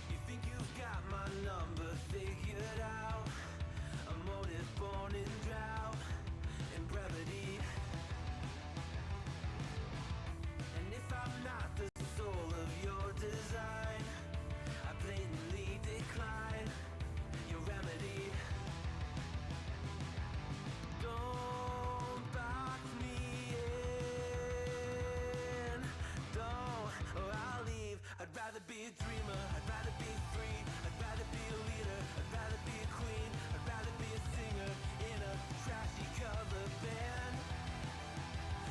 You think you've got my number figured out? A motive born in drought and brevity. And if I'm not the soul of your design, I blatantly decline your remedy. Don't box me in, don't, or I'll leave. I'd rather be a dreamer, I'd rather be free, I'd rather be a leader, I'd rather be a queen, I'd rather be a singer in a trashy cover band.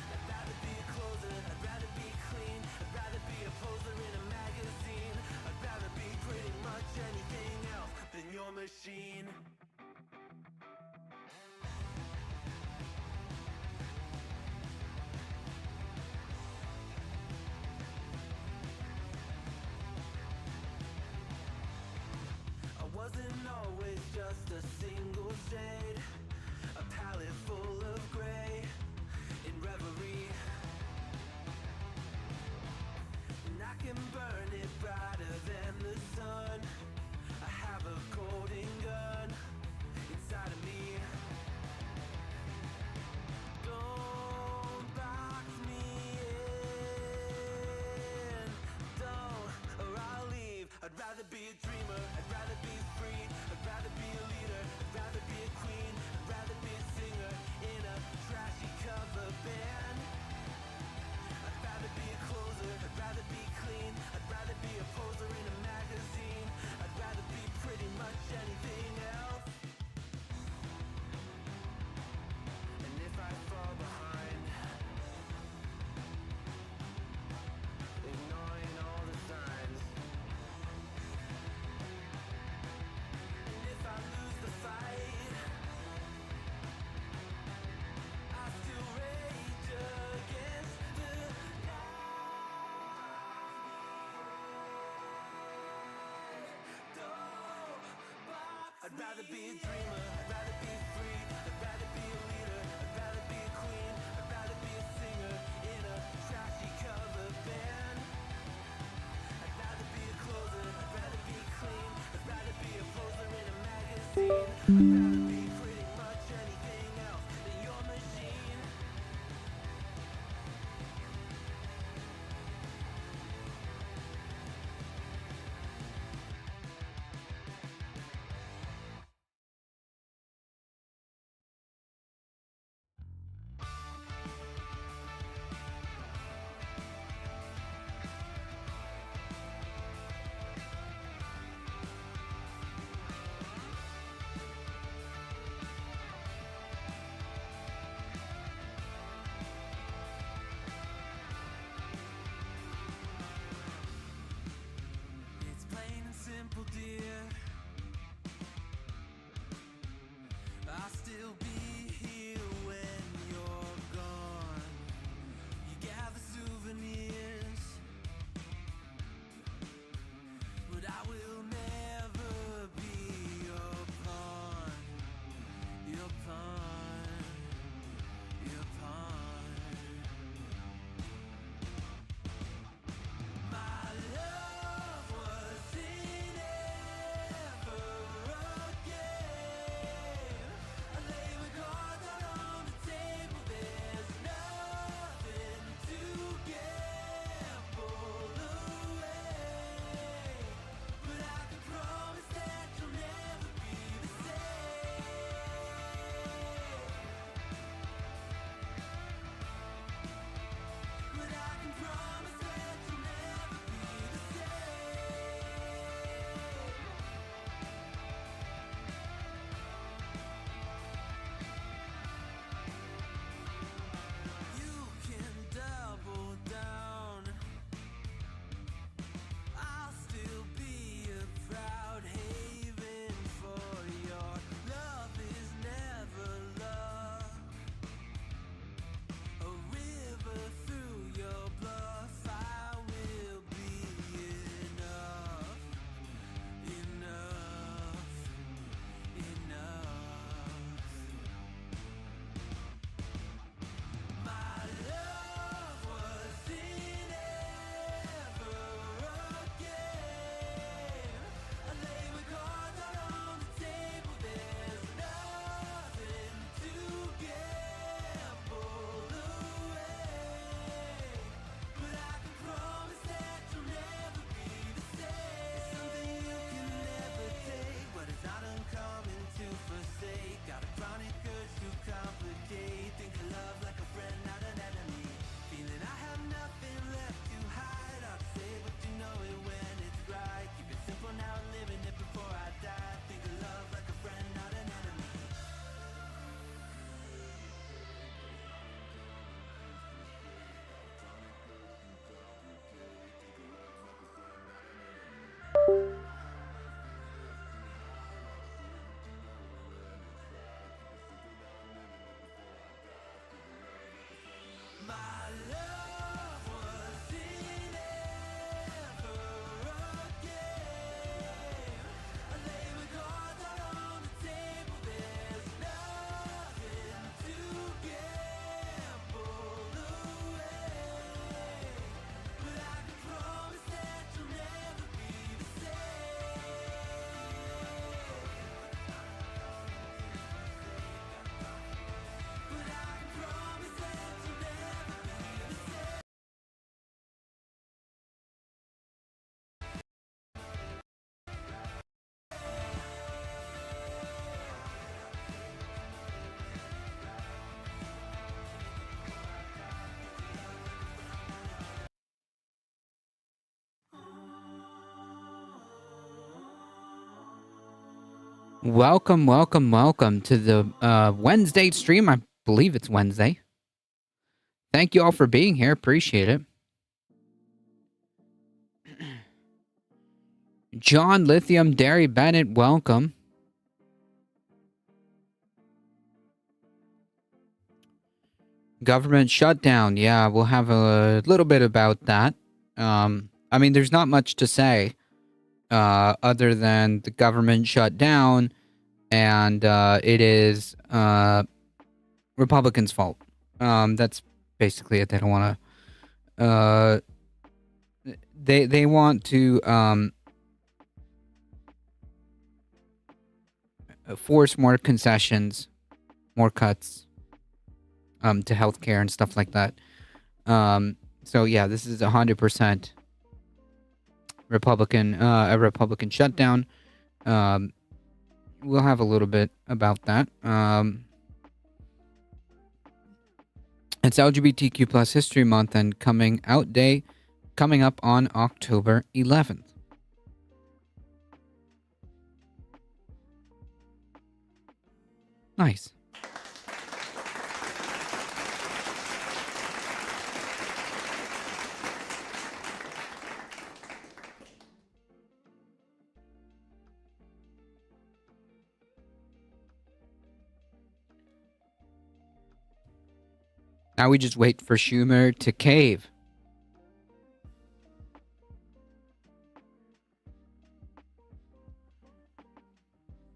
I'd rather be a closer, I'd rather be clean, I'd rather be a poser in a magazine, I'd rather be pretty much anything else than your machine. I wasn't always just a single shade, a palette full of gray in reverie. And I can burn it brighter than the sun. I have a golden gun inside of me. Don't box me in, don't, or I'll leave. I'd rather be a dreamer, I'd rather be free, I'd rather be a leader, I'd rather be a queen, I'd rather be a singer in a trashy cover band. I'd rather be a closer, I'd rather be clean, I'd rather be a poser in a magazine, I'd rather be pretty much anything else. And if I fall behind, ignoring all the signs, and if I lose the fight, I still rage against the I'd rather be a dreamer, I'd rather be free, I'd rather be a leader, I'd rather be a queen, I'd rather be a singer in a trashy cover band. I'd rather be a closer, I'd rather be clean, I'd rather be a poser in a magazine, I'd rather be pretty much anything else than your machine. Welcome, welcome, welcome to the Wednesday stream. I believe it's Wednesday. Thank you all for being here. Appreciate it. John Lithium, Derry Bennett, welcome. Government shutdown. Yeah, we'll have a little bit about that. I mean, there's not much to say other than the government shut down, and it is Republicans' fault. That's basically it. They don't want to. They want to force more concessions, more cuts to healthcare and stuff like that. So yeah, this is 100% Republican, a Republican shutdown. We'll have a little bit about that. It's LGBTQ plus History Month and coming out day coming up on October 11th. Nice. Now we just wait for Schumer to cave.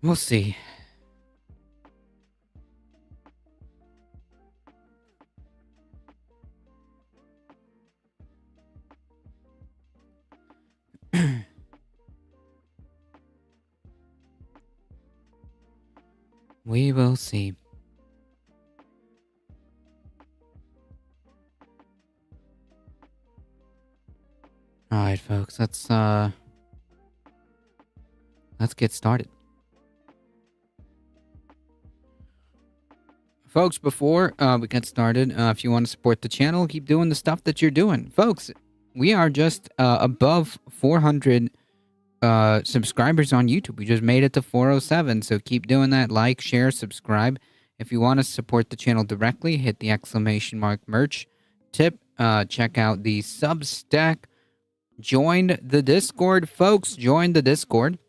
We'll see. We will see. All right, folks, let's get started. Folks, before we get started, if you want to support the channel, keep doing the stuff that you're doing. Folks, we are just above 400 subscribers on YouTube. We just made it to 407, so keep doing that. Like, share, subscribe. If you want to support the channel directly, hit the ! merch tip. Check out the Substack. Join the Discord, folks. Join the Discord.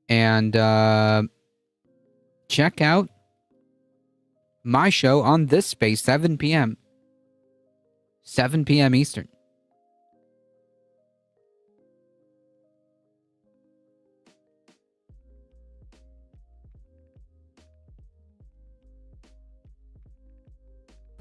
And check out my show on this space, 7 p.m. 7 p.m. Eastern.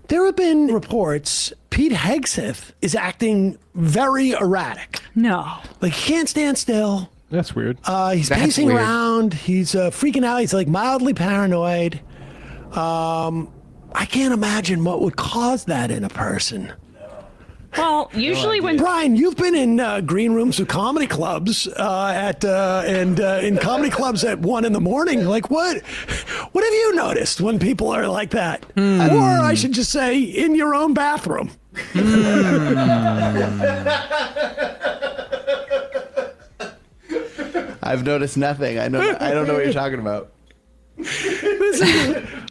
There have been reports Pete Hegseth is acting very erratic. No. Like, he can't stand still. That's weird. He's That's pacing weird. around. He's freaking out. He's like mildly paranoid. I can't imagine what would cause that in a person. Well, usually when Brian, you've been in green rooms of comedy clubs and in comedy clubs at 1 a.m. Like, what have you noticed when people are like that? Or I should just say, in your own bathroom. I've noticed nothing. I don't know what you're talking about.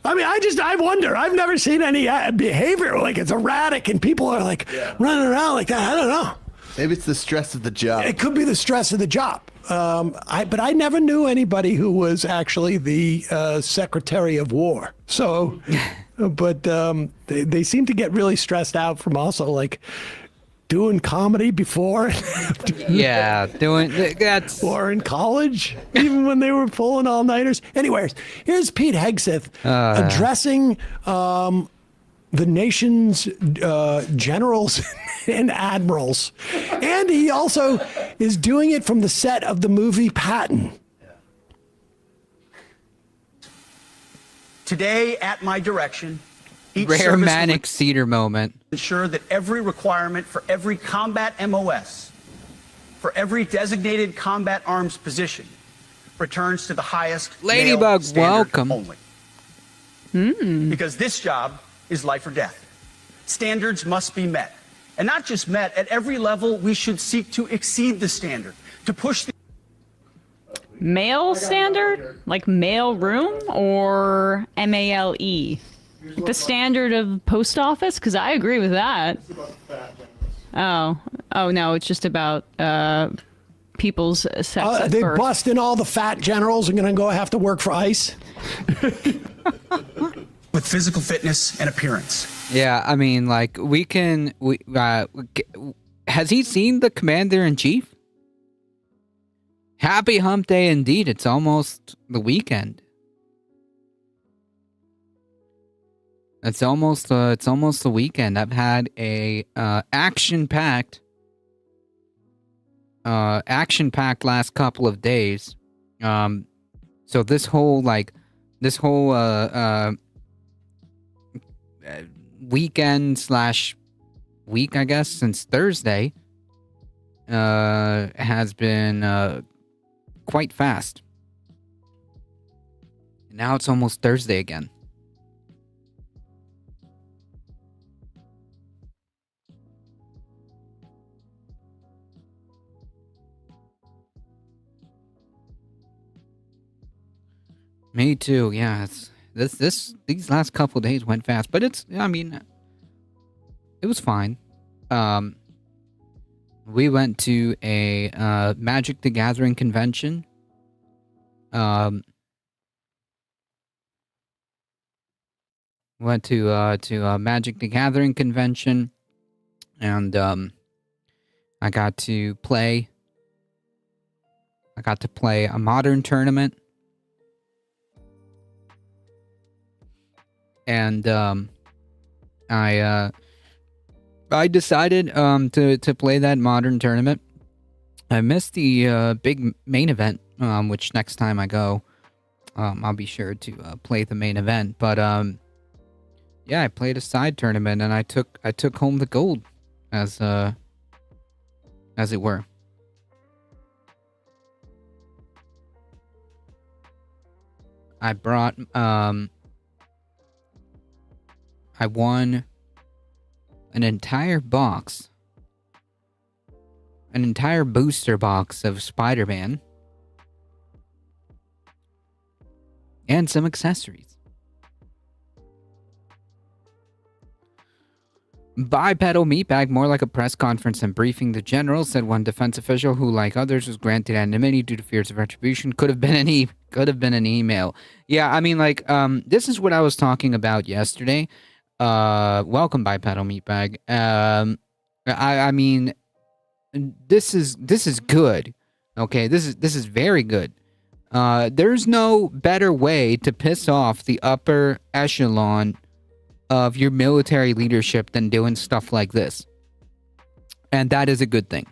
I wonder. I've never seen any behavior like it's erratic and people are like running around like that. I don't know. Maybe it's the stress of the job. It could be the stress of the job. But I never knew anybody who was actually the Secretary of War. So, but they seem to get really stressed out from also like doing comedy before. Yeah, doing that's Or in college, even when they were pulling all-nighters. Anyways, here's Pete Hegseth addressing the nation's generals and admirals. And he also is doing it from the set of the movie Patton. Today, at my direction, each rare service will manic cedar moment. ensure that every requirement for every combat MOS, for every designated combat arms position, returns to the highest Ladybug, male standard welcome. only. Because this job is life or death. Standards must be met. And not just met, at every level, we should seek to exceed the standard, to push the Mail standard? Like mail room or MALE? The standard of post office? Because I agree with that. Oh no, it's just about people's sex at They birth. busting all the fat generals and going to go have to work for ICE. With physical fitness and appearance. Yeah, I mean, like has he seen the Commander-in-Chief? Happy hump day indeed. It's almost the weekend. It's almost the weekend. I've had a action-packed last couple of days. So this whole weekend / week, I guess, since Thursday, has been quite fast. Now it's almost Thursday again. Me too. Yeah, it's these last couple of days went fast, but it was fine. We went to a Magic the Gathering convention. Went to a Magic the Gathering convention, and I got to play a modern tournament. And I decided to play that modern tournament. I missed the big main event, which next time I go, I'll be sure to play the main event. But yeah, I played a side tournament and I took home the gold, as it were. I brought I won an entire booster box of Spider-Man, and some accessories. Bipedal meatbag, more like a press conference than briefing the general, said one defense official who, like others, was granted anonymity due to fears of retribution. Could have been an email. Yeah, I mean, like, this is what I was talking about yesterday. Welcome, Bipedal meatbag. I mean, this is good. Okay, this is very good. There's no better way to piss off the upper echelon of your military leadership than doing stuff like this. And that is a good thing.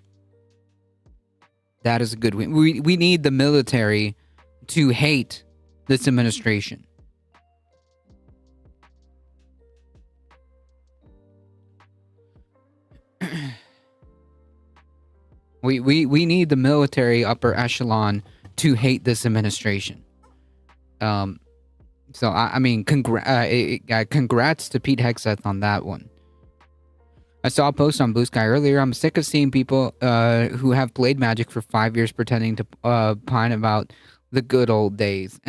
That is a good win. We need the military to hate this administration. We need the military upper echelon to hate this administration. So I mean, congrats to Pete Hegseth on that one. I saw a post on Blue Sky earlier. I'm sick of seeing people who have played Magic for 5 years pretending to pine about the good old days.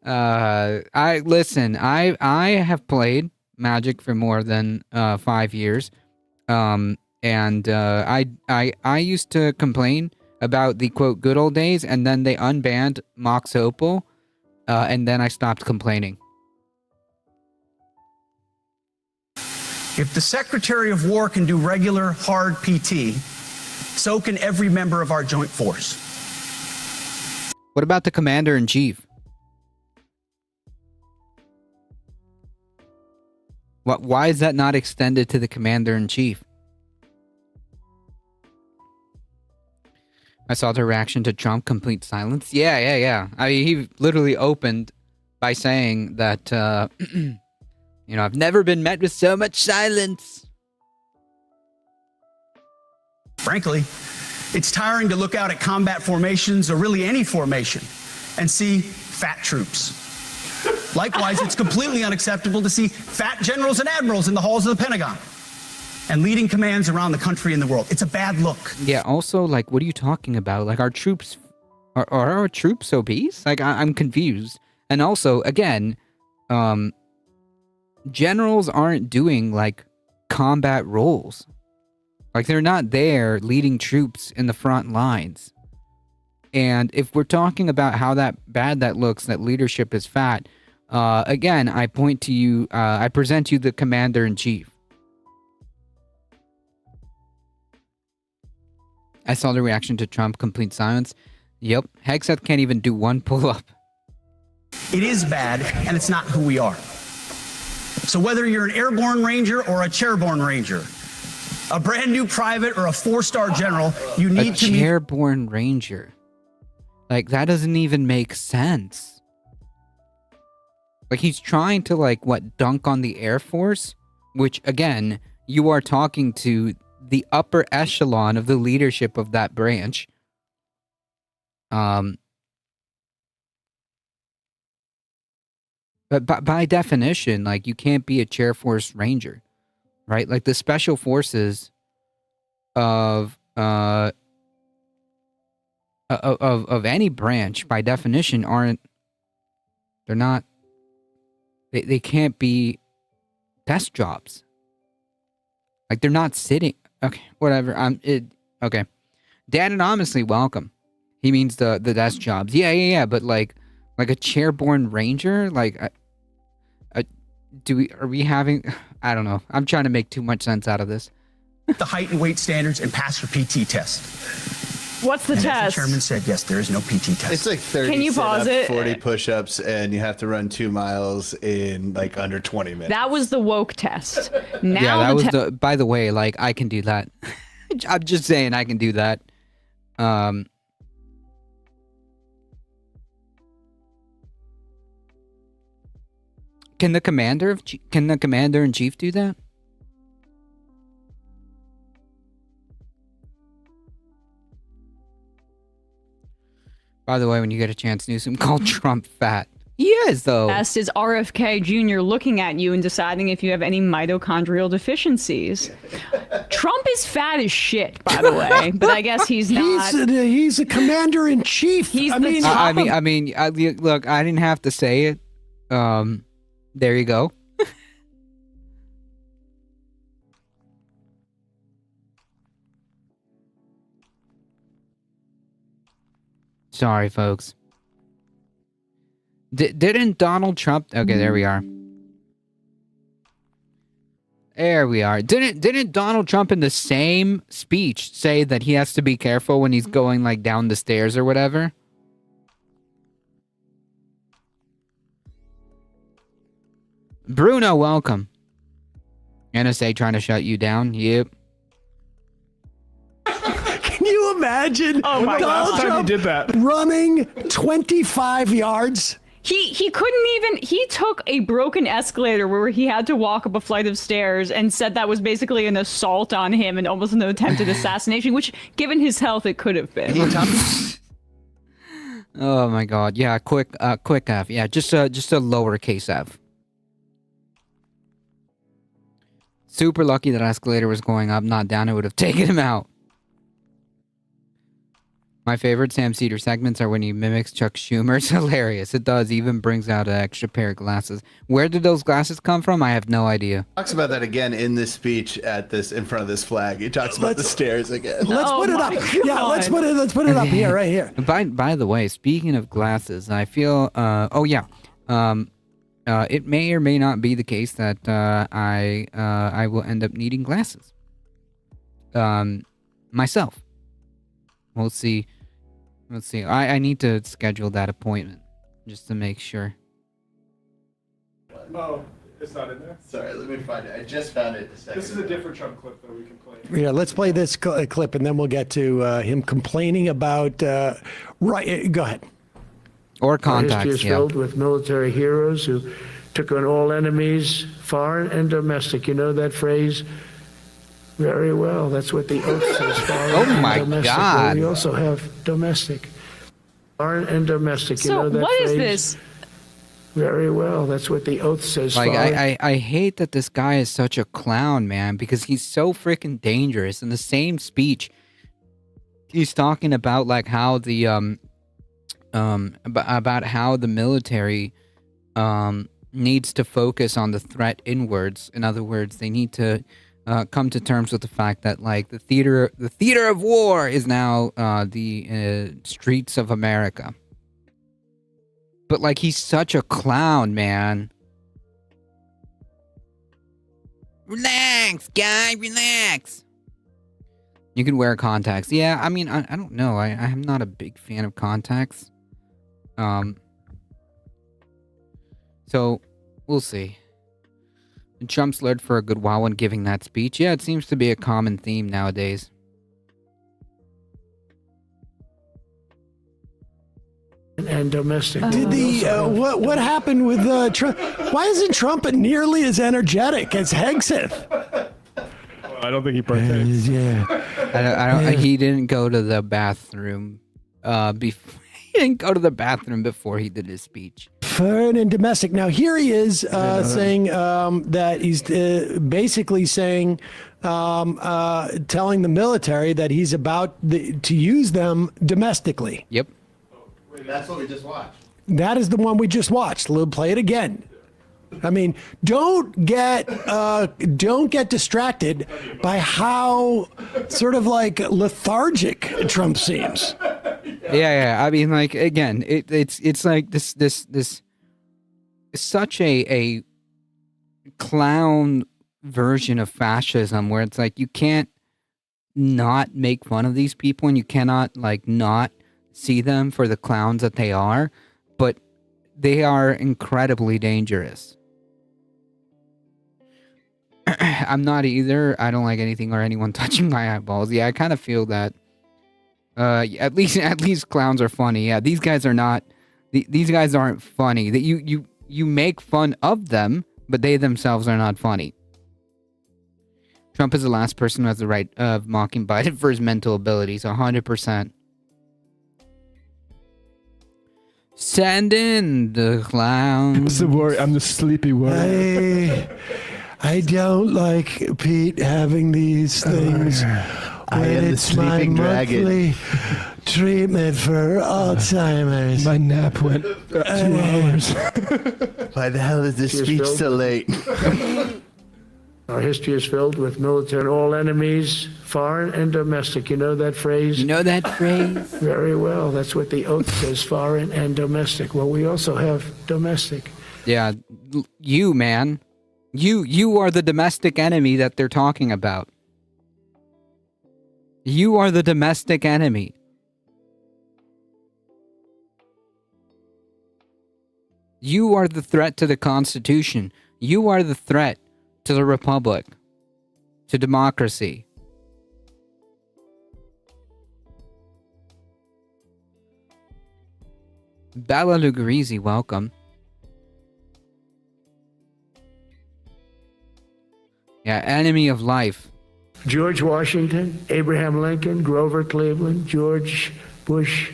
I have played Magic for more than 5 years. And I used to complain about the quote good old days, and then they unbanned Mox Opal, and then I stopped complaining. If the Secretary of War can do regular, hard PT, so can every member of our joint force. What about the Commander-in-Chief? Why is that not extended to the Commander-in-Chief? I saw the reaction to Trump, complete silence. Yeah. I mean, he literally opened by saying that, I've never been met with so much silence. Frankly, it's tiring to look out at combat formations, or really any formation, and see fat troops. Likewise, it's completely unacceptable to see fat generals and admirals in the halls of the Pentagon and leading commands around the country and the world. It's a bad look. Yeah, also, like, what are you talking about? Like, our troops Are our troops obese? Like, I'm confused. And also, again, generals aren't doing, like, combat roles. Like, they're not there leading troops in the front lines. And if we're talking about how bad that looks, that leadership is fat, again, I point to you, I present you the commander-in-chief. I saw the reaction to Trump, complete silence. Yep, Hegseth can't even do one pull-up. It is bad, and it's not who we are. So whether you're an airborne ranger or a chairborne ranger, a brand new private or a 4-star general, you need to meet Chairborne ranger. Like, that doesn't even make sense. Like, he's trying to, like, dunk on the Air Force? Which, again, you are talking to the upper echelon of the leadership of that branch. But by definition, like, you can't be a Chair Force Ranger, right? Like, the special forces of any branch, by definition, they can't be desk jobs. Like, they're not sitting. Okay, whatever. Okay. Dan Anonymously, welcome. He means the desk jobs. Yeah. But like a chairborne ranger, like, are we having? I don't know. I'm trying to make too much sense out of this. the height and weight standards and pass your PT test. What's the And as test? the chairman said, yes, there is no PT test. It's like 30 Can you pause sit-ups, it? 40 push-ups, and you have to run 2 miles in like under 20 minutes. That was the woke test. Now Yeah, that was the the. By the way, like, I can do that. I'm just saying I can do that. Can the commander in chief do that? By the way, when you get a chance, Newsom, call Trump fat. He is, though. test is RFK Jr. looking at you and deciding if you have any mitochondrial deficiencies. Trump is fat as shit, by the way, but I guess he's not. He's a commander in chief. He's I the mean, top I mean, look, I didn't have to say it. There you go. Sorry, folks. Didn't Donald Trump? Okay, there we are. There we are. Didn't Donald Trump in the same speech say that he has to be careful when he's going like down the stairs or whatever? Bruno, welcome. NSA trying to shut you down? Yep. can you imagine Oh my Donald God. Trump He did that. running 25 yards? He couldn't even. He took a broken escalator where he had to walk up a flight of stairs and said that was basically an assault on him and almost an attempted assassination, which, given his health, it could have been. Oh my God. Yeah, quick F. Yeah, just a lowercase f. Super lucky that escalator was going up, not down. It would have taken him out. My favorite Sam Cedar segments are when he mimics Chuck Schumer. It's hilarious. It does. Even brings out an extra pair of glasses. Where did those glasses come from? I have no idea. Talks about that again in this speech in front of this flag. He talks about the stairs again. Let's Oh put it my up. Yeah, let's God. put it up here, right here. By the way, speaking of glasses, I feel it may or may not be the case that I will end up needing glasses. Myself. We'll see. Let's see. I need to schedule that appointment just to make sure. Oh, it's not in there. Sorry, let me find it. I just found it a second This is a ago. different Trump clip that we can play. Yeah, let's play this clip and then we'll get to him complaining about. Right, go ahead. Or Our contacts, history is yeah. filled with military heroes who took on all enemies, foreign and domestic. You know that phrase? Very well. That's what the oath says, foreign Oh and my domestic. God. Well, we also have domestic. Foreign and domestic. You So know that what is phrase? this? Very well. That's what the oath says, Like, foreign. I hate that this guy is such a clown, man, because he's so freaking dangerous. In the same speech, he's talking about, like, how the about how the military needs to focus on the threat inwards. In other words, they need to come to terms with the fact that like the theater of war is now the streets of America. But like he's such a clown, man. Relax, guy, relax. You can wear contacts. Yeah, I mean, I don't know. I'm not a big fan of contacts. So, we'll see. And Trump slurred for a good while when giving that speech. Yeah, it seems to be a common theme nowadays. And domestic. Did what happened with Trump? Why isn't Trump nearly as energetic as Hegseth? I don't think he partakes. Yeah. I don't. He didn't go to the bathroom. Before he didn't go to the bathroom before he did his speech. Foreign and domestic. Now here he is saying that he's basically saying, telling the military that he's about to use them domestically. Yep. That's what we just watched. That is the one we just watched. We'll play it again. I mean, don't get distracted by how sort of like lethargic Trump seems. Yeah. I mean, like again, it's like this such a clown version of fascism where it's like you can't not make fun of these people and you cannot like not see them for the clowns that they are, but they are incredibly dangerous. I'm not either. I don't like anything or anyone touching my eyeballs. Yeah, I kind of feel that. At least clowns are funny. Yeah, these guys are not. These guys aren't funny. That you make fun of them, but they themselves are not funny. Trump is the last person who has the right of mocking Biden for his mental abilities. 100%. Send in the clowns. I'm the sleepy warrior. I don't like Pete having these things. I am the sleeping dragon. Monthly treatment for Alzheimer's. My nap went 2 hours. Why the hell is this speech so late? Our history is filled with military all enemies, foreign and domestic. You know that phrase? You know that phrase? Very well. That's what the oath says, foreign and domestic. Well, we also have domestic. Yeah, you, man. You are the domestic enemy that they're talking about. You are the domestic enemy. You are the threat to the Constitution. You are the threat to the Republic, to democracy. Bella Lugarizi, welcome. Yeah, enemy of life. George Washington, Abraham Lincoln, Grover Cleveland, George Bush,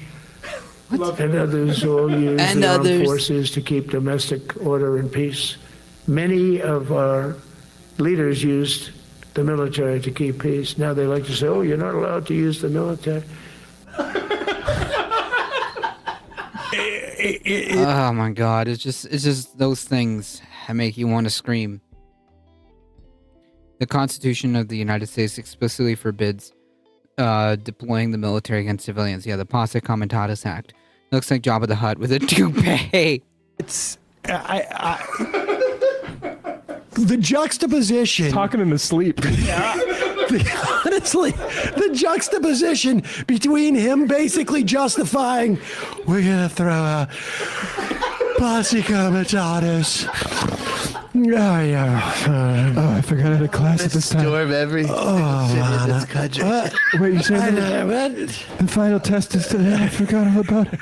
and others all used the armed forces to keep domestic order and peace. Many of our leaders used the military to keep peace. Now they like to say, oh, you're not allowed to use the military. Oh my God! It's just those things that make you want to scream. The Constitution of the United States explicitly forbids deploying the military against civilians. Yeah, the Posse Comitatus Act. Looks like Jabba the Hutt with a toupee. It's the juxtaposition. Talking in his sleep. Honestly, the juxtaposition between him basically justifying, we're gonna throw out Posse Comitatus. Oh, yeah. I forgot I had a class at this time. Storm every shit in this country. Wait, you said the final test is today? I forgot all about it.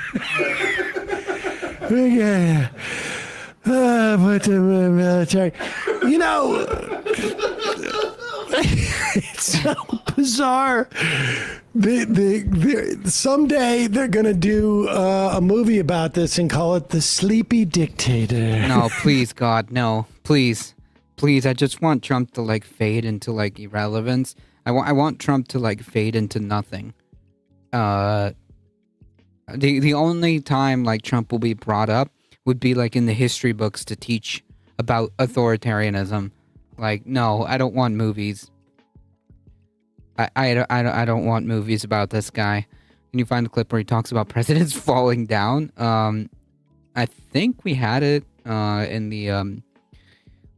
Yeah. But the military, you know, it's so bizarre. Someday they're gonna do a movie about this and call it The Sleepy Dictator. No, please, God, no, please. I just want Trump to like fade into like irrelevance. I want Trump to like fade into nothing. The only time like Trump will be brought up would be like in the history books to teach about authoritarianism. Like, no, I don't want movies. I don't want movies about this guy. Can you find the clip where he talks about presidents falling down? I think we had it in the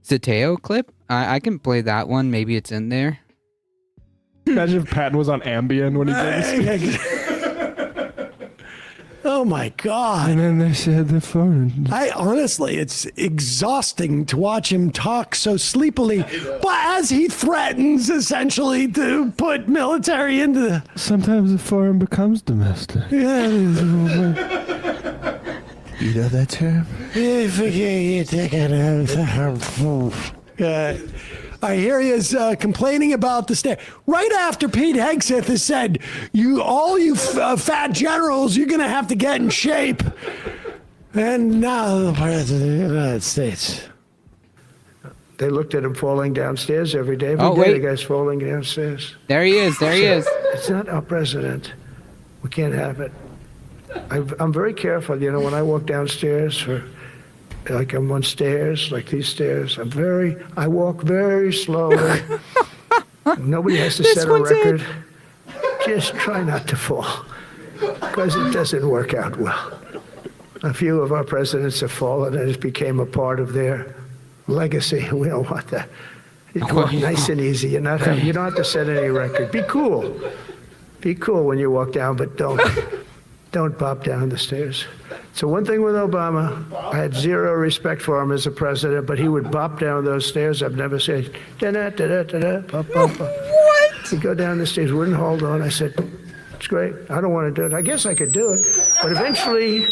Zateo clip. I can play that one. Maybe it's in there. Imagine if Patton was on Ambien when he did this. Oh my God. And then they said the phone. Honestly, it's exhausting to watch him talk so sleepily, but as he threatens essentially to put military into the. Sometimes the foreign becomes domestic. Yeah. You know that term? I hear he is complaining about the state. Right after Pete Hegseth has said, all you fat generals, you're going to have to get in shape. And now the President of the United States. They looked at him falling downstairs every day. Every Oh, day wait. the guy's falling downstairs. There he is. There he is. It's not our president. We can't have it. I'm very careful, when I walk downstairs like I'm on stairs, like these stairs. I walk very slowly. Nobody has to set a record. Just try not to fall, because it doesn't work out well. A few of our presidents have fallen, and it became a part of their legacy. We don't want that. It's nice and easy. You don't have to set any record. Be cool. Be cool when you walk down, but don't pop down the stairs. So one thing with Obama, I had zero respect for him as a president, but he would bop down those stairs. I've never said, da-da-da-da-da-da, pop, pop, pop. What? He'd go down the stairs, wouldn't hold on. I said, it's great. I don't want to do it. I guess I could do it, but eventually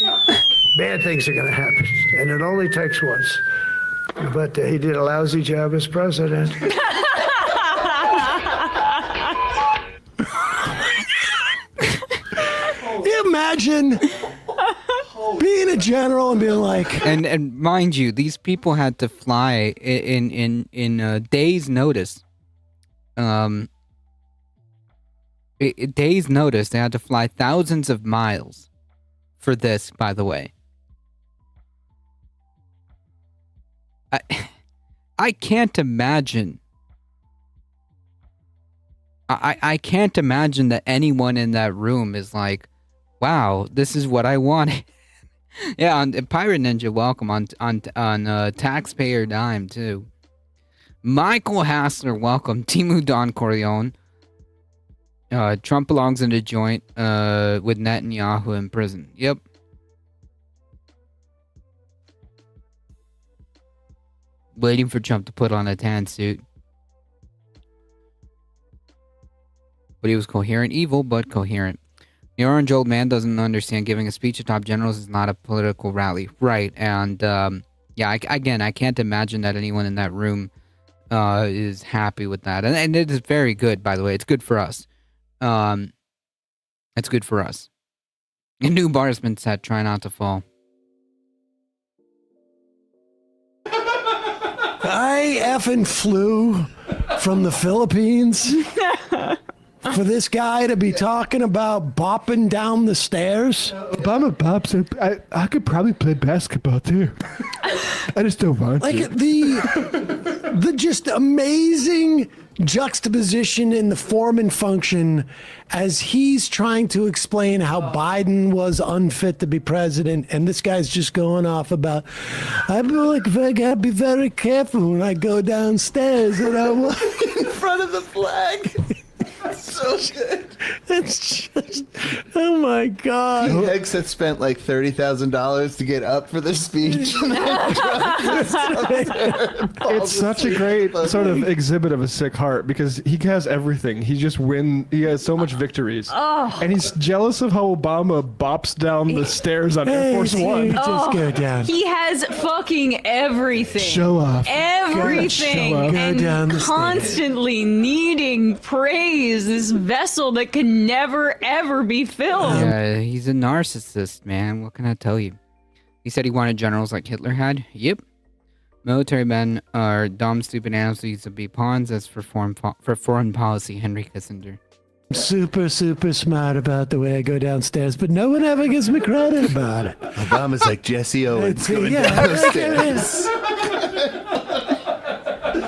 bad things are going to happen, and it only takes once. But he did a lousy job as president. Imagine being a general and being like, And mind you, these people had to fly in a day's notice. Days notice, they had to fly thousands of miles for this. By the way, I can't imagine. I can't imagine that anyone in that room is like, wow, this is what I wanted. Yeah, on Pirate Ninja, welcome on taxpayer dime too. Michael Hassler, welcome. Timu Don Corleone. Trump belongs in a joint with Netanyahu in prison. Yep. Waiting for Trump to put on a tan suit. But he was coherent, evil, but coherent. The orange old man doesn't understand giving a speech to top generals is not a political rally. Right, and yeah, I can't imagine that anyone in that room is happy with that. And it is very good, by the way. It's good for us. It's good for us. A new bar has been set. Try not to fall. I effing flew from the Philippines for this guy to be talking about bopping down the stairs. Obama bops. I could probably play basketball too. I just don't want Like to. the just amazing juxtaposition in the form and function as he's trying to explain how Biden was unfit to be president, and this guy's just going off about, I gotta be very careful when I go downstairs and I'm In front of the flag. So good. it's just, oh my God. Hicks had spent like $30,000 to get up for this speech. It's such a great sort of exhibit of a sick heart because he has everything. He has so much victories. And he's jealous of how Obama bops down the stairs on Air Force One. Just go down. He has fucking everything. Show off. Everything. Go And down the stairs. constantly needing praise. This vessel that can never, ever be filled. Yeah, he's a narcissist, man. What can I tell you? He said he wanted generals like Hitler had. Yep. Military men are dumb, stupid animals who used to be pawns. As for foreign policy, Henry Kissinger. super, super smart about the way I go downstairs, but no one ever gives me credit about it. Obama's like Jesse Owens going Yeah, down the look at stairs. this.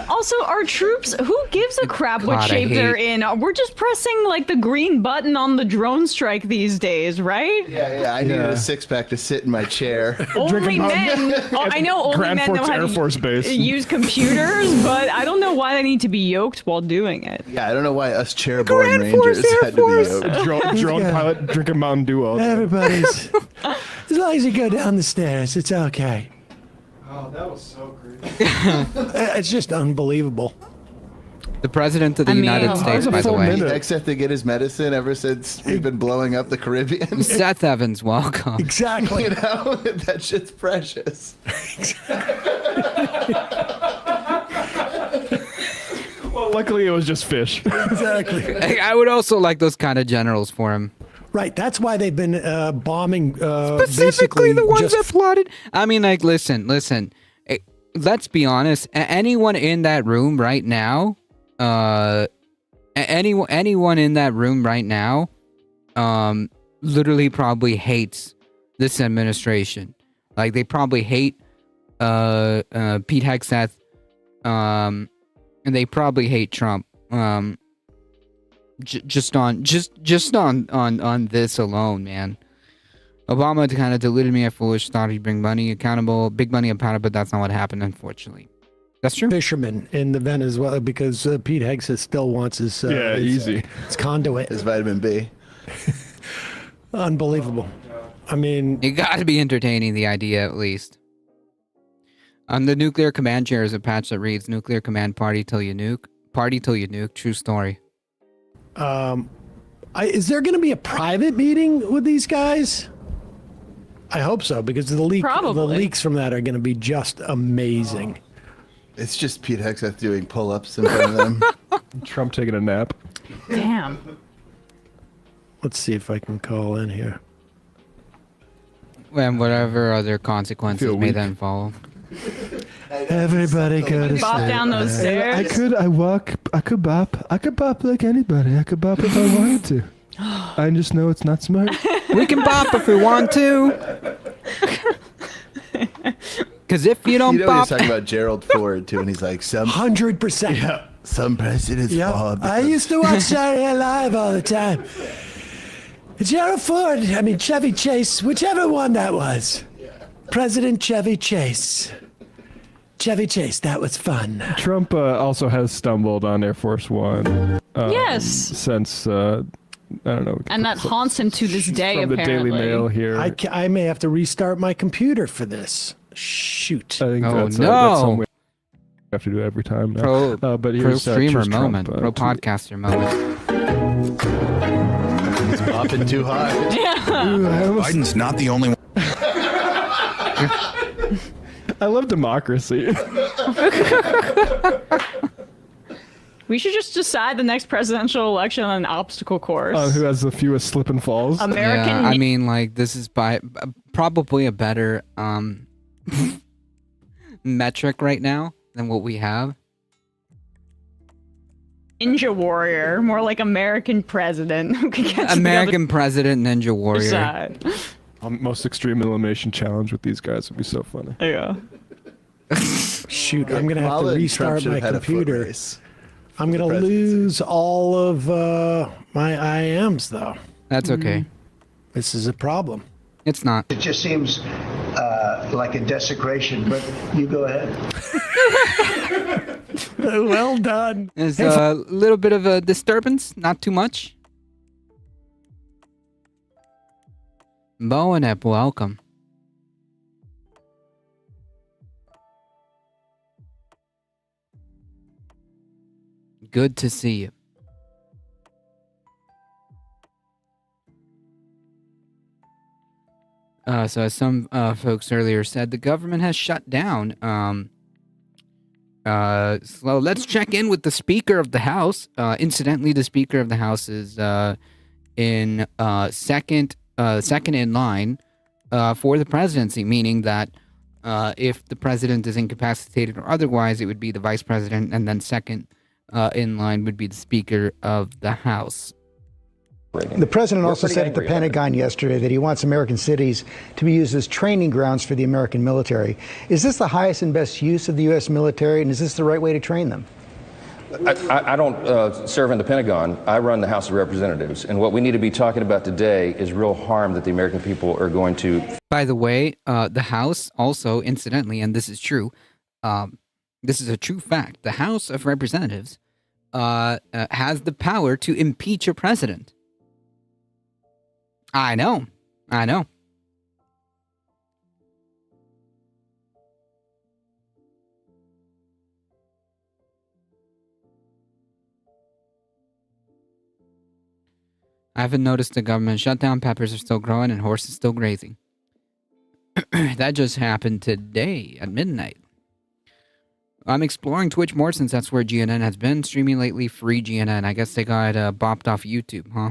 Also, our troops, who gives a crap what God, I shape they're hate- in? We're just pressing like the green button on the drone strike these days, right? Yeah, I needed a six-pack to sit in my chair. Only men. Oh, I know only Grand men know Forks how Air to Force Base. use computers, but I don't know why they need to be yoked while doing it. Yeah, I don't know why us chairborne rangers had to be yoked. Drone Yeah. pilot drinking Mountain Dew all day. Everybody's. As long as you go down the stairs, it's okay. Oh, that was so great. It's just unbelievable. The president of the I mean- United Oh, States, that was a by the full way. minute. Hex have to get his medicine ever since we've been blowing up the Caribbean. Seth Evans, welcome. Exactly. You know, that shit's precious. Well, luckily it was just fish. Exactly. I would also like those kind of generals for him. Right. That's why they've been bombing. Specifically basically the ones just that plotted. I mean, like, listen. Let's be honest. Anyone in that room right now, anyone in that room right now, literally probably hates this administration. Like, they probably hate Pete Hegseth, and they probably hate Trump. Just on this alone, man. Obama kind of deluded me at foolish, thought he'd bring money accountable, big money accountable, but that's not what happened, unfortunately. That's true. fishermen in the Venezuela because Pete Hegseth still wants his Yeah, easy. his conduit. His vitamin B. Unbelievable. I mean, You got to be entertaining, the idea at least. On the nuclear command chair is a patch that reads "Nuclear command party till you nuke, party till you nuke." True story. is there going to be a private meeting with these guys? I hope so because the Probably. leaks from that are going to be just amazing. It's just Pete Hegseth doing pull-ups in front of them. Trump taking a nap. Damn. Let's see if I can call in here. And whatever other consequences Feel may weak. then follow. Everybody go to Bop sleep. down those stairs. I could bop like anybody. I could bop if I wanted to. I just know it's not smart. We can bop if we want to. Because if you don't You know, he was bop, talking about Gerald Ford too, and he's like, some 100%. some presidents Yeah, fall. I used to watch Saturday Night Live all the time. Gerald Ford, I mean Chevy Chase, whichever one that was. President Chevy Chase. Chevy Chase, that was fun. Trump also has stumbled on Air Force One. Yes. Since I don't know. And that haunts him to this day, from the apparently. Daily Mail here. I may have to restart my computer for this. Shoot. I think Oh, that's no. something we have to do every time now. But pro here's streamer here's Trump, moment, pro to- podcaster moment. He's bopping too hard. Biden's not the only one. I love democracy. We should just decide the next presidential election on an obstacle course. Who has the fewest slip and falls? American. Yeah, I mean, like, this is probably a better metric right now than what we have. Ninja warrior, more like American president who can get American President Ninja to the other Warrior. side. Most extreme elimination challenge with these guys would be so funny. Yeah. Shoot, I'm going to have to Kamala and Trump restart should my have had a foot computer. race. I'm going to presidency. lose all of my IAMs, though. That's okay. This is a problem. It's not. It just seems like a desecration, but you go ahead. Well done. There's a little bit of a disturbance, not too much. Bowenep, welcome. Good to see you. So as some folks earlier said, the government has shut down. So let's check in with the Speaker of the House. Incidentally, the Speaker of the House is in second in line for the presidency, meaning that if the president is incapacitated or otherwise, it would be the vice president, and then second in line would be the Speaker of the House. The president also said at the Pentagon yesterday that he wants American cities to be used as training grounds for the American military. Is this the highest and best use of the U.S. military, and is this the right way to train them? I don't serve in the Pentagon. I run the House of Representatives. And what we need to be talking about today is real harm that the American people are going to. By the way, the House also, incidentally, and this is true, this is a true fact, the House of Representatives has the power to impeach a president. I know. I haven't noticed the government shutdown. Peppers are still growing and horses still grazing. That just happened today at midnight. I'm exploring Twitch more since that's where GNN has been. Streaming lately, free GNN. I guess they got bopped off YouTube, huh?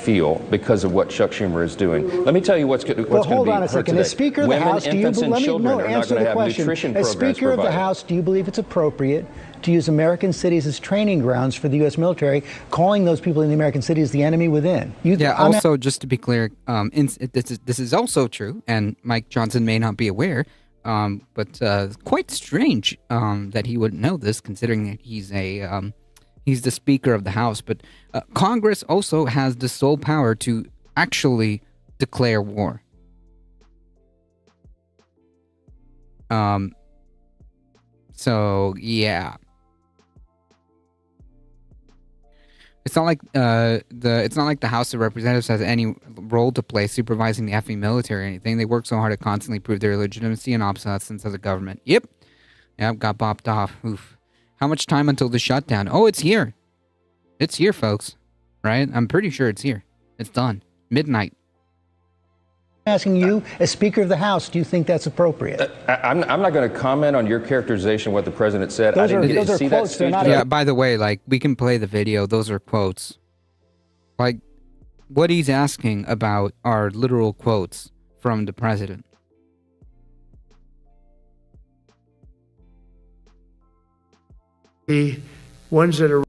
Feel because of what Chuck Schumer is doing. Let me tell you what's going to be. Well, hold on a second. Today. As Speaker of the Women, House, do you answer the question? As Speaker of the House, do you believe it's appropriate to use American cities as training grounds for the U.S. military, calling those people in the American cities the enemy within? Also, just to be clear, this is also true, and Mike Johnson may not be aware, but quite strange that he wouldn't know this, considering that he's the Speaker of the House. But Congress also has the sole power to actually declare war. So yeah, it's not like the House of Representatives has any role to play supervising the effing military or anything. They work so hard to constantly prove their legitimacy and obsolescence as a government. Yep, got bopped off. Oof. How much time until the shutdown? Oh, it's here. It's here, folks. Right? I'm pretty sure it's here. It's done. Midnight. Asking you, as Speaker of the House, do you think that's appropriate? I'm not going to comment on your characterization of what the president said. Those I didn't are see quotes. that speech. Yeah, by the way, like, we can play the video. Those are quotes. Like, what he's asking about are literal quotes from the president. The ones that are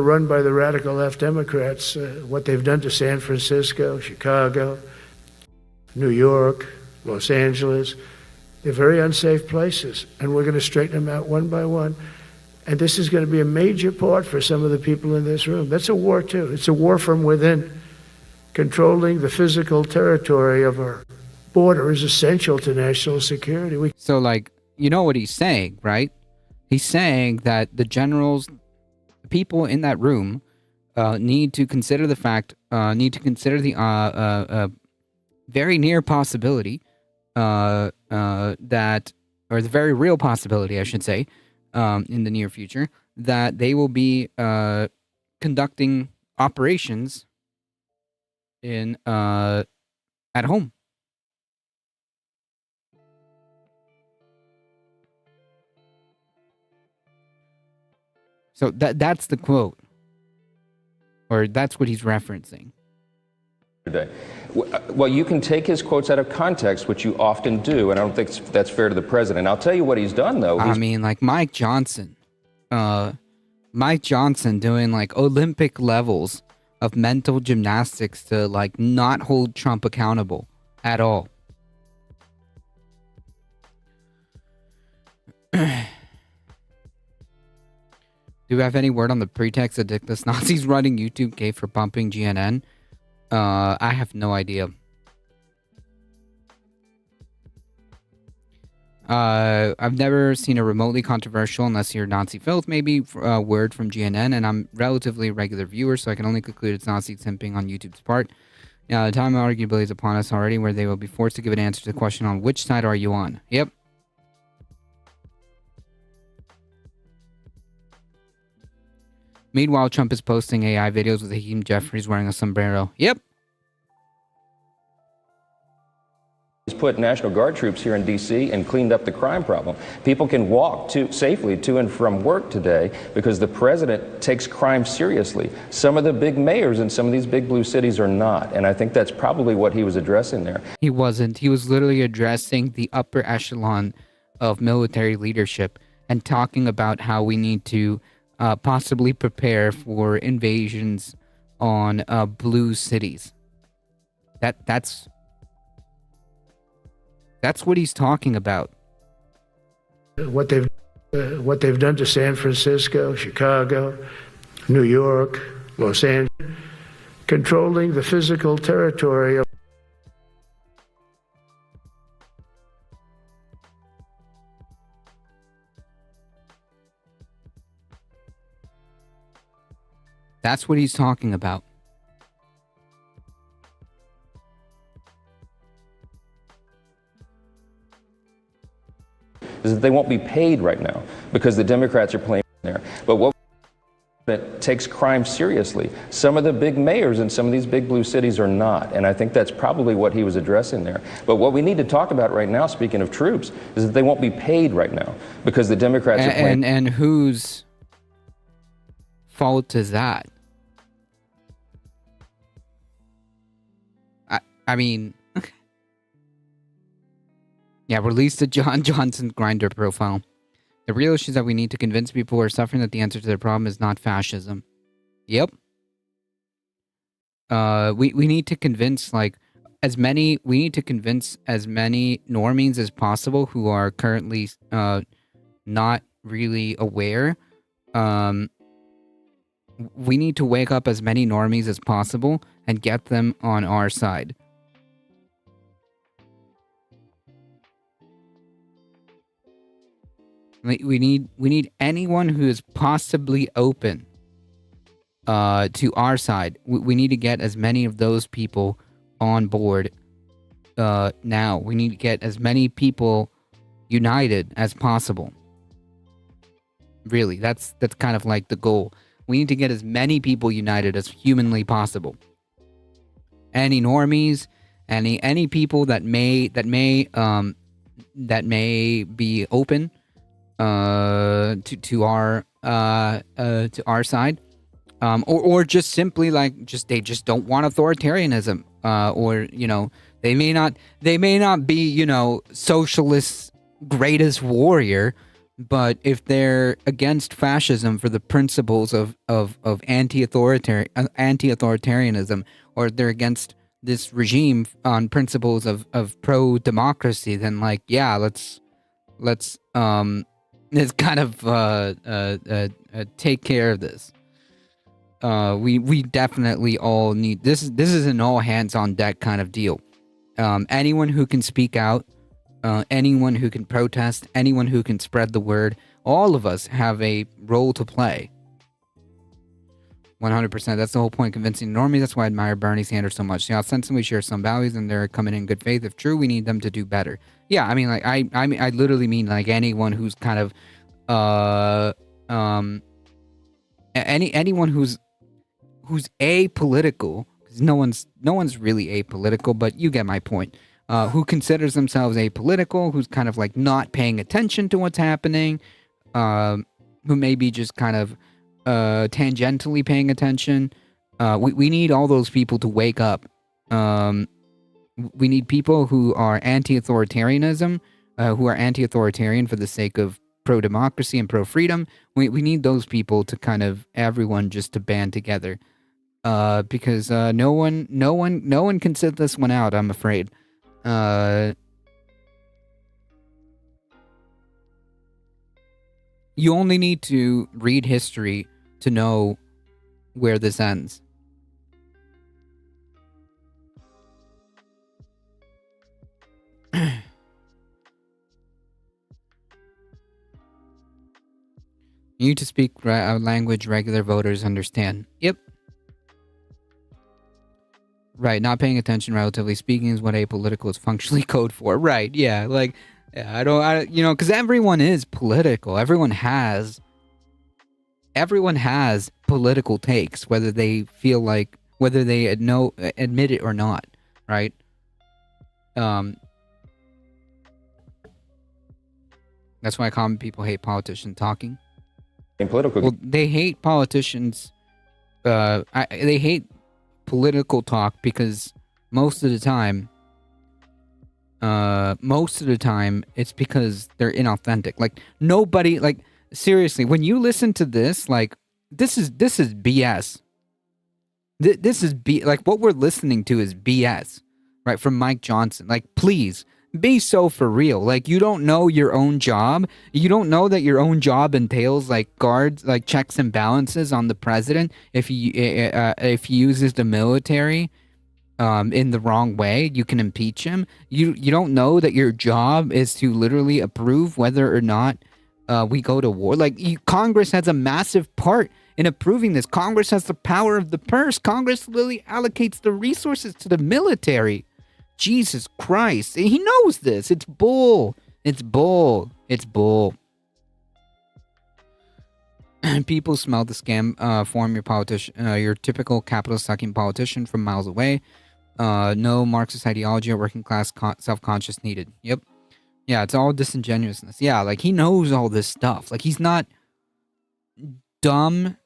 run by the radical left Democrats, what they've done to San Francisco, Chicago, New York, Los Angeles, they're very unsafe places, and we're going to straighten them out one by one. And this is going to be a major part for some of the people in this room. That's a war, too. It's a war from within. Controlling the physical territory of our border is essential to national security. So, like, you know what he's saying, right? He's saying that the generals, the people in that room, need to consider the very near possibility that, or the very real possibility, I should say, in the near future, that they will be conducting operations in at home. So that's the quote, or that's what he's referencing. Today. Well, you can take his quotes out of context, which you often do, and I don't think that's fair to the president. I'll tell you what he's done, though. I mean, like Mike Johnson doing like Olympic levels of mental gymnastics to like not hold Trump accountable at all. Do we have any word on the pretext that dickless Nazis running YouTube gave for bumping GNN? I have no idea. I've never seen a remotely controversial, unless you're Nazi filth, maybe, word from GNN, and I'm relatively a regular viewer, so I can only conclude it's Nazi simping on YouTube's part. The time arguably is upon us already, where they will be forced to give an answer to the question on which side are you on. Yep. Meanwhile, Trump is posting AI videos with Hakeem Jeffries wearing a sombrero. Yep. He's put National Guard troops here in D.C. and cleaned up the crime problem. People can walk safely to and from work today because the president takes crime seriously. Some of the big mayors in some of these big blue cities are not, and I think that's probably what he was addressing there. He wasn't. He was literally addressing the upper echelon of military leadership and talking about how we need to possibly prepare for invasions on blue cities. That's what he's talking about. What they've done to San Francisco, Chicago, New York, Los Angeles, controlling the physical territory of That's what he's talking about. Is that they won't be paid right now because the Democrats are playing there. But what that takes crime seriously. Some of the big mayors in some of these big blue cities are not, and I think that's probably what he was addressing there. But what we need to talk about right now, speaking of troops, is that they won't be paid right now because the Democrats are playing. And whose fault is that? I mean, yeah, release the John Johnson Grindr profile. The real issue is that we need to convince people who are suffering that the answer to their problem is not fascism. Yep. We need to convince we need to convince as many normies as possible who are currently not really aware. We need to wake up as many normies as possible and get them on our side. We need anyone who is possibly open to our side. We need to get as many of those people on board now. We need to get as many people united as possible. Really, that's kind of like the goal. We need to get as many people united as humanly possible. Any normies, any people that may be open to our side, or just simply they just don't want authoritarianism, or they may not be socialist's greatest warrior, but if they're against fascism for the principles of anti-authoritarianism, or they're against this regime on principles of pro-democracy, then let's kind of take care of this. We definitely all need this. This is an all hands on deck kind of deal. Anyone who can speak out, anyone who can protest, anyone who can spread the word, all of us have a role to play. 100%. That's the whole point, convincing normies. That's why I admire Bernie Sanders so much. See how ostensibly share some values and they're coming in good faith. If true, we need them to do better. Yeah, I mean, I literally mean anyone who's kind of, anyone who's apolitical. Because no one's really apolitical, but you get my point. Who considers themselves apolitical, who's kind of not paying attention to what's happening, who may be just kind of tangentially paying attention. We need all those people to wake up. We need people who are anti-authoritarianism, who are anti-authoritarian for the sake of pro-democracy and pro-freedom. We need those people to kind of everyone just to band together, because no one can sit this one out, I'm afraid. You only need to read history to know where this ends. You need to speak a language regular voters understand. Yep. Right, not paying attention, relatively speaking, is what apolitical is functionally code for. Right, yeah, because everyone is political. Everyone has political takes, whether they admit it or not, right? That's why common people hate politicians talking. Well, they hate politicians. They hate political talk because most of the time it's because they're inauthentic. Nobody, seriously, when you listen to this, this is BS. This is like what we're listening to is BS, right? From Mike Johnson. Like, please be so for real. Like, you don't know your own job. You don't know that your own job entails like guards, like checks and balances on the president if he uses the military in the wrong way. You can impeach him. You don't know that your job is to literally approve whether or not we go to war. Like, Congress has a massive part in approving this. Congress has the power of the purse. Congress literally allocates the resources to the military. Jesus Christ. He knows this. It's bull. It's bull. It's bull. People smell the scam form your typical capital-sucking politician from miles away. No Marxist ideology or working class self-conscious needed. Yep. Yeah, it's all disingenuousness. Yeah, like, he knows all this stuff. Like, he's not dumb.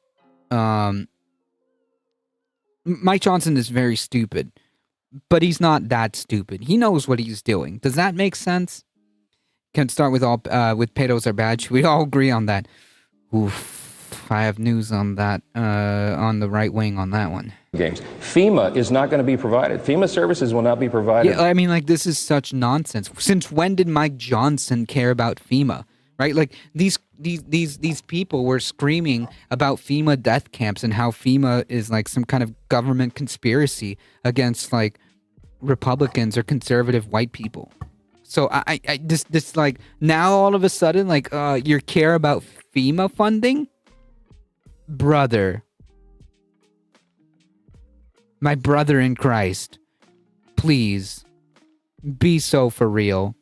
Mike Johnson is very stupid, but he's not that stupid. He knows what he's doing. Does that make sense? Can start with with pedos are bad. Should we all agree on that? Oof, I have news on that, on the right wing on that one. Games. FEMA is not going to be provided. FEMA services will not be provided. Yeah, I mean, like, this is such nonsense. Since when did Mike Johnson care about FEMA? Right? Like, these people were screaming about FEMA death camps and how FEMA is like some kind of government conspiracy against like Republicans or conservative white people. So I this like, now all of a sudden, like, you care about FEMA funding? Brother. My brother in Christ. Please. Be so for real.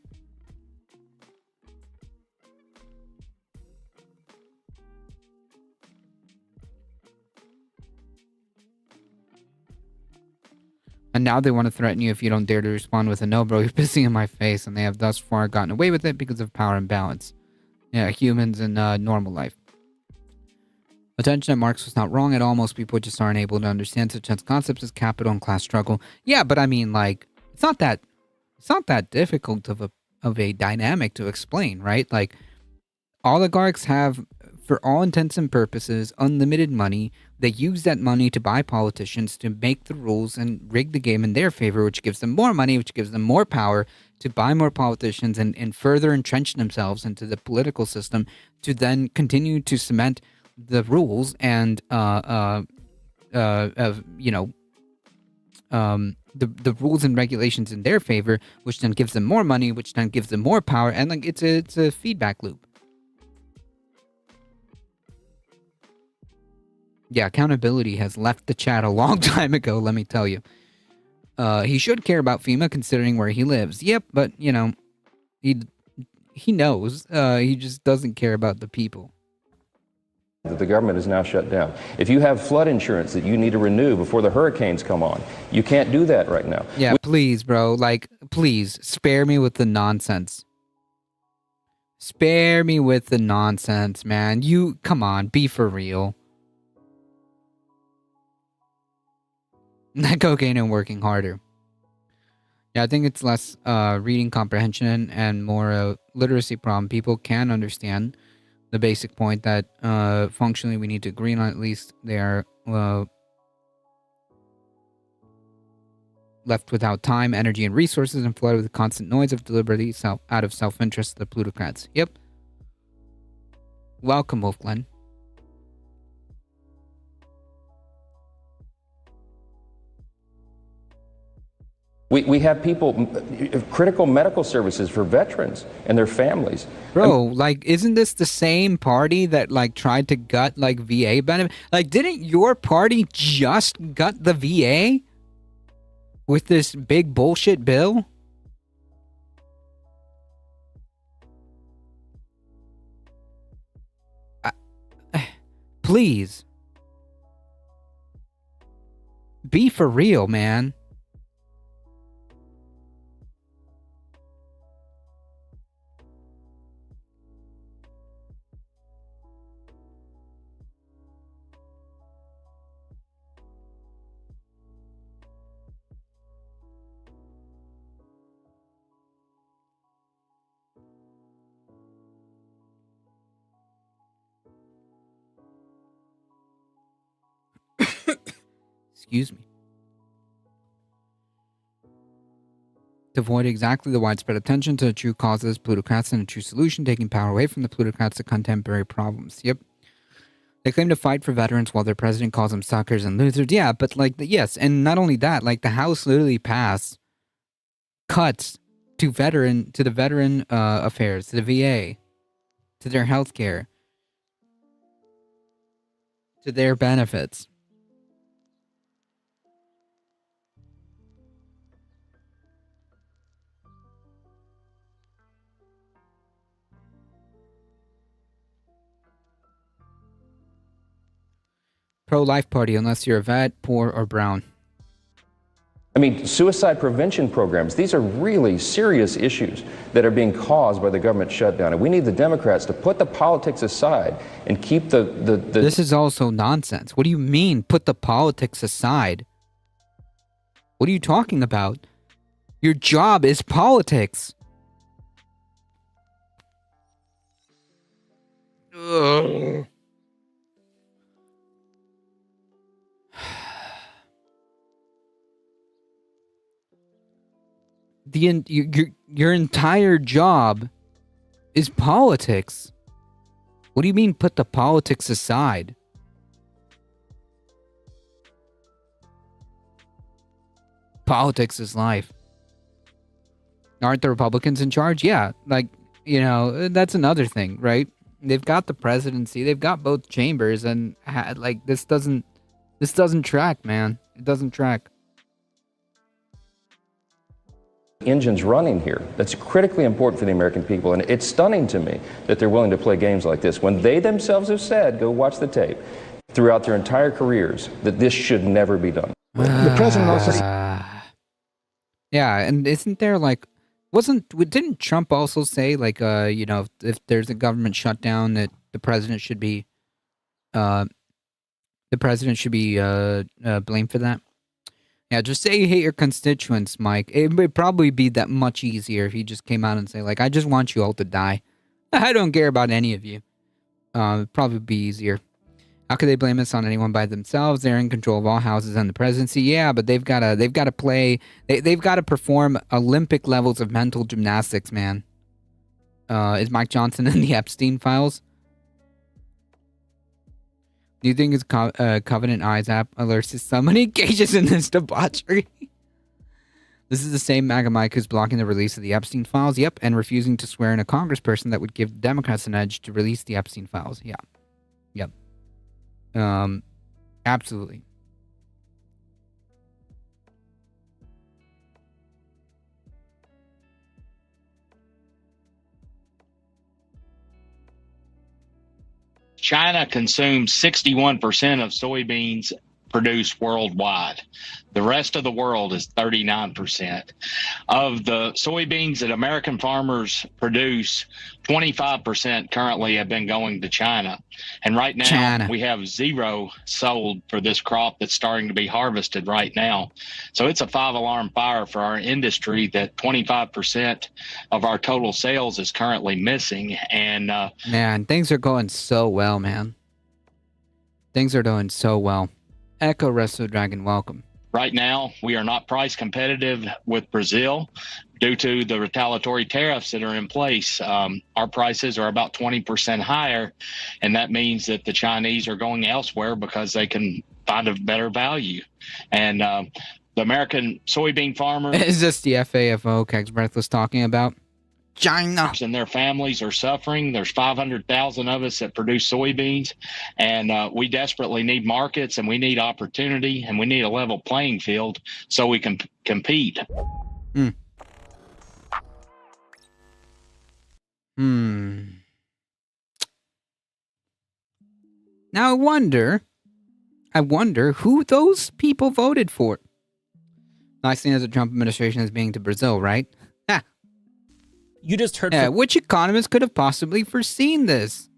And now they want to threaten you if you don't dare to respond with a no, bro. You're pissing in my face, and they have thus far gotten away with it because of power imbalance. Yeah, humans in normal life. Attention that Marx was not wrong at all. Most people just aren't able to understand such concepts as capital and class struggle. Yeah, but I mean, like, it's not that difficult of a dynamic to explain, right? Like, oligarchs have, for all intents and purposes, unlimited money. They use that money to buy politicians, to make the rules and rig the game in their favor, which gives them more money, which gives them more power to buy more politicians and further entrench themselves into the political system, to then continue to cement the rules and the rules and regulations in their favor, which then gives them more money, which then gives them more power, and like, it's a feedback loop. Yeah, accountability has left the chat a long time ago, let me tell you. He should care about FEMA considering where he lives. Yep, but, you know, he knows. He just doesn't care about the people. That the government is now shut down. If you have flood insurance that you need to renew before the hurricanes come on, you can't do that right now. Yeah, please, bro. Like, please, spare me with the nonsense. Spare me with the nonsense, man. Come on, be for real. Not cocaine and working harder. Yeah, I think it's less reading comprehension and more a literacy problem. People can understand the basic point that functionally we need to agree on, at least they are left without time, energy, and resources, and flooded with the constant noise of deliberately out of self-interest, the plutocrats. Yep. Welcome, Wolf Glenn. We have critical medical services for veterans and their families. Bro, like, isn't this the same party that, like, tried to gut, like, VA benefit? Like, didn't your party just gut the VA with this big bullshit bill? Please. Be for real, man. Excuse me. To avoid exactly the widespread attention to the true causes, plutocrats, and a true solution, taking power away from the plutocrats to contemporary problems. Yep. They claim to fight for veterans while their president calls them suckers and losers. Yeah, but like, yes, and not only that, like the House literally passed cuts to the veteran affairs, to the VA, to their health care, to their benefits. Pro-life party, unless you're a vet, poor, or brown. I mean, suicide prevention programs, these are really serious issues that are being caused by the government shutdown. And we need the Democrats to put the politics aside and keep the... This is also nonsense. What do you mean, put the politics aside? What are you talking about? Your job is politics. Ugh. Your entire job is politics. What do you mean put the politics aside? Politics is life. Aren't the Republicans in charge? Yeah, like, you know, that's another thing, right? They've got the presidency, they've got both chambers, and like this doesn't track, man. It doesn't track. Engines running here. That's critically important for the American people, and it's stunning to me that they're willing to play games like this when they themselves have said, go watch the tape, throughout their entire careers, that this should never be done. The president also... yeah, and isn't there like... Didn't Trump also say, like, you know, if there's a government shutdown, that the president should be... blamed for that? Yeah, just say you hate your constituents, Mike. It would probably be that much easier if he just came out and say, like, I just want you all to die. I don't care about any of you. It'd probably be easier. How could they blame this on anyone by themselves? They're in control of all houses and the presidency. Yeah, but they've got to play. They've got to perform Olympic levels of mental gymnastics, man. Is Mike Johnson in the Epstein files? Do you think his Covenant Eyes app alerts his someone engages in this debauchery? This is the same MAGA Mike who's blocking the release of the Epstein files. Yep, and refusing to swear in a congressperson that would give the Democrats an edge to release the Epstein files. Yeah. Yep. Absolutely. China consumes 61% of soybeans produced worldwide. The rest of the world is 39%. Of the soybeans that American farmers produce, 25% currently have been going to China. And right now, we have zero sold for this crop that's starting to be harvested right now. So it's a 5-alarm fire for our industry that 25% of our total sales is currently missing. And man, things are going so well, man. Things are doing so well. Echo Resto Dragon, welcome. Right now, we are not price competitive with Brazil due to the retaliatory tariffs that are in place. Our prices are about 20% higher, and that means that the Chinese are going elsewhere because they can find a better value. And the American soybean farmer... Is this the FAFO Kegs Breathless talking about? China. And their families are suffering. There's 500,000 of us that produce soybeans, and we desperately need markets, and we need opportunity, and we need a level playing field so we can compete. Now I wonder who those people voted for. Nice thing as the Trump administration is being to Brazil, right? You just heard from... which economist could have possibly foreseen this?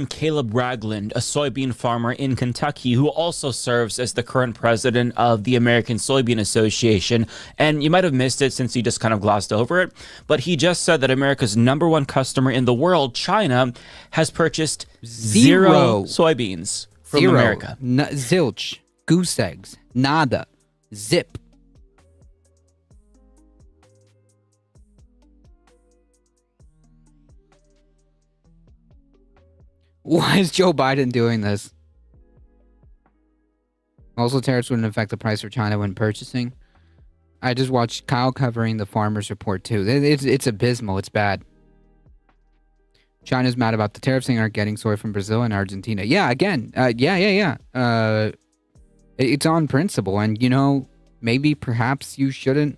Caleb Ragland, a soybean farmer in Kentucky who also serves as the current president of the American Soybean Association. And you might have missed it since you just kind of glossed over it, but he just said that America's #1 customer in the world, China, has purchased zero soybeans from America. Zilch. Goose eggs. Nada. Zip. Why is Joe Biden doing this? Also, tariffs wouldn't affect the price for China when purchasing. I just watched Kyle covering the farmers report too. It's abysmal. It's bad. China's mad about the tariffs and aren't getting soy from Brazil and Argentina. Yeah, again. It's on principle, and maybe perhaps you shouldn't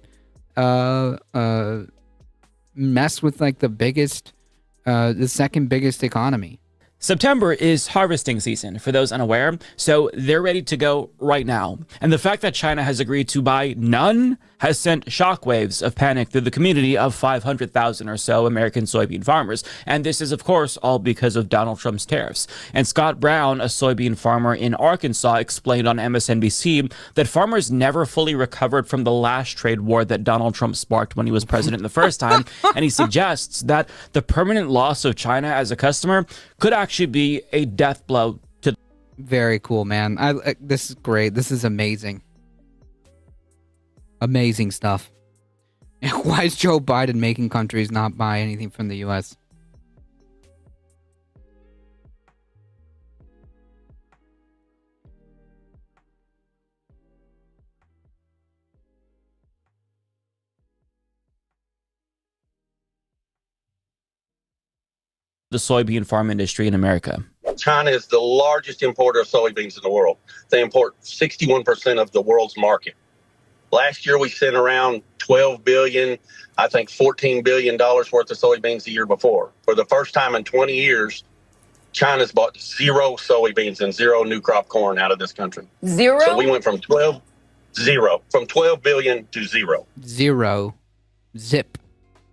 mess with like the second biggest economy. September is harvesting season, for those unaware, so they're ready to go right now. And the fact that China has agreed to buy none has sent shockwaves of panic through the community of 500,000 or so American soybean farmers. And this is, of course, all because of Donald Trump's tariffs. And Scott Brown, a soybean farmer in Arkansas, explained on MSNBC that farmers never fully recovered from the last trade war that Donald Trump sparked when he was president the first time. And he suggests that the permanent loss of China as a customer could actually be a death blow to. Very cool, man. This is great. This is amazing. Amazing stuff. Why is Joe Biden making countries not buy anything from the U.S.? The soybean farm industry in America. China is the largest importer of soybeans in the world. They import 61% of the world's market. Last year, we sent around $12 billion, I think $14 billion worth of soybeans the year before. For the first time in 20 years, China's bought zero soybeans and zero new crop corn out of this country. Zero? So we went from 12 billion to zero. Zero. Zip.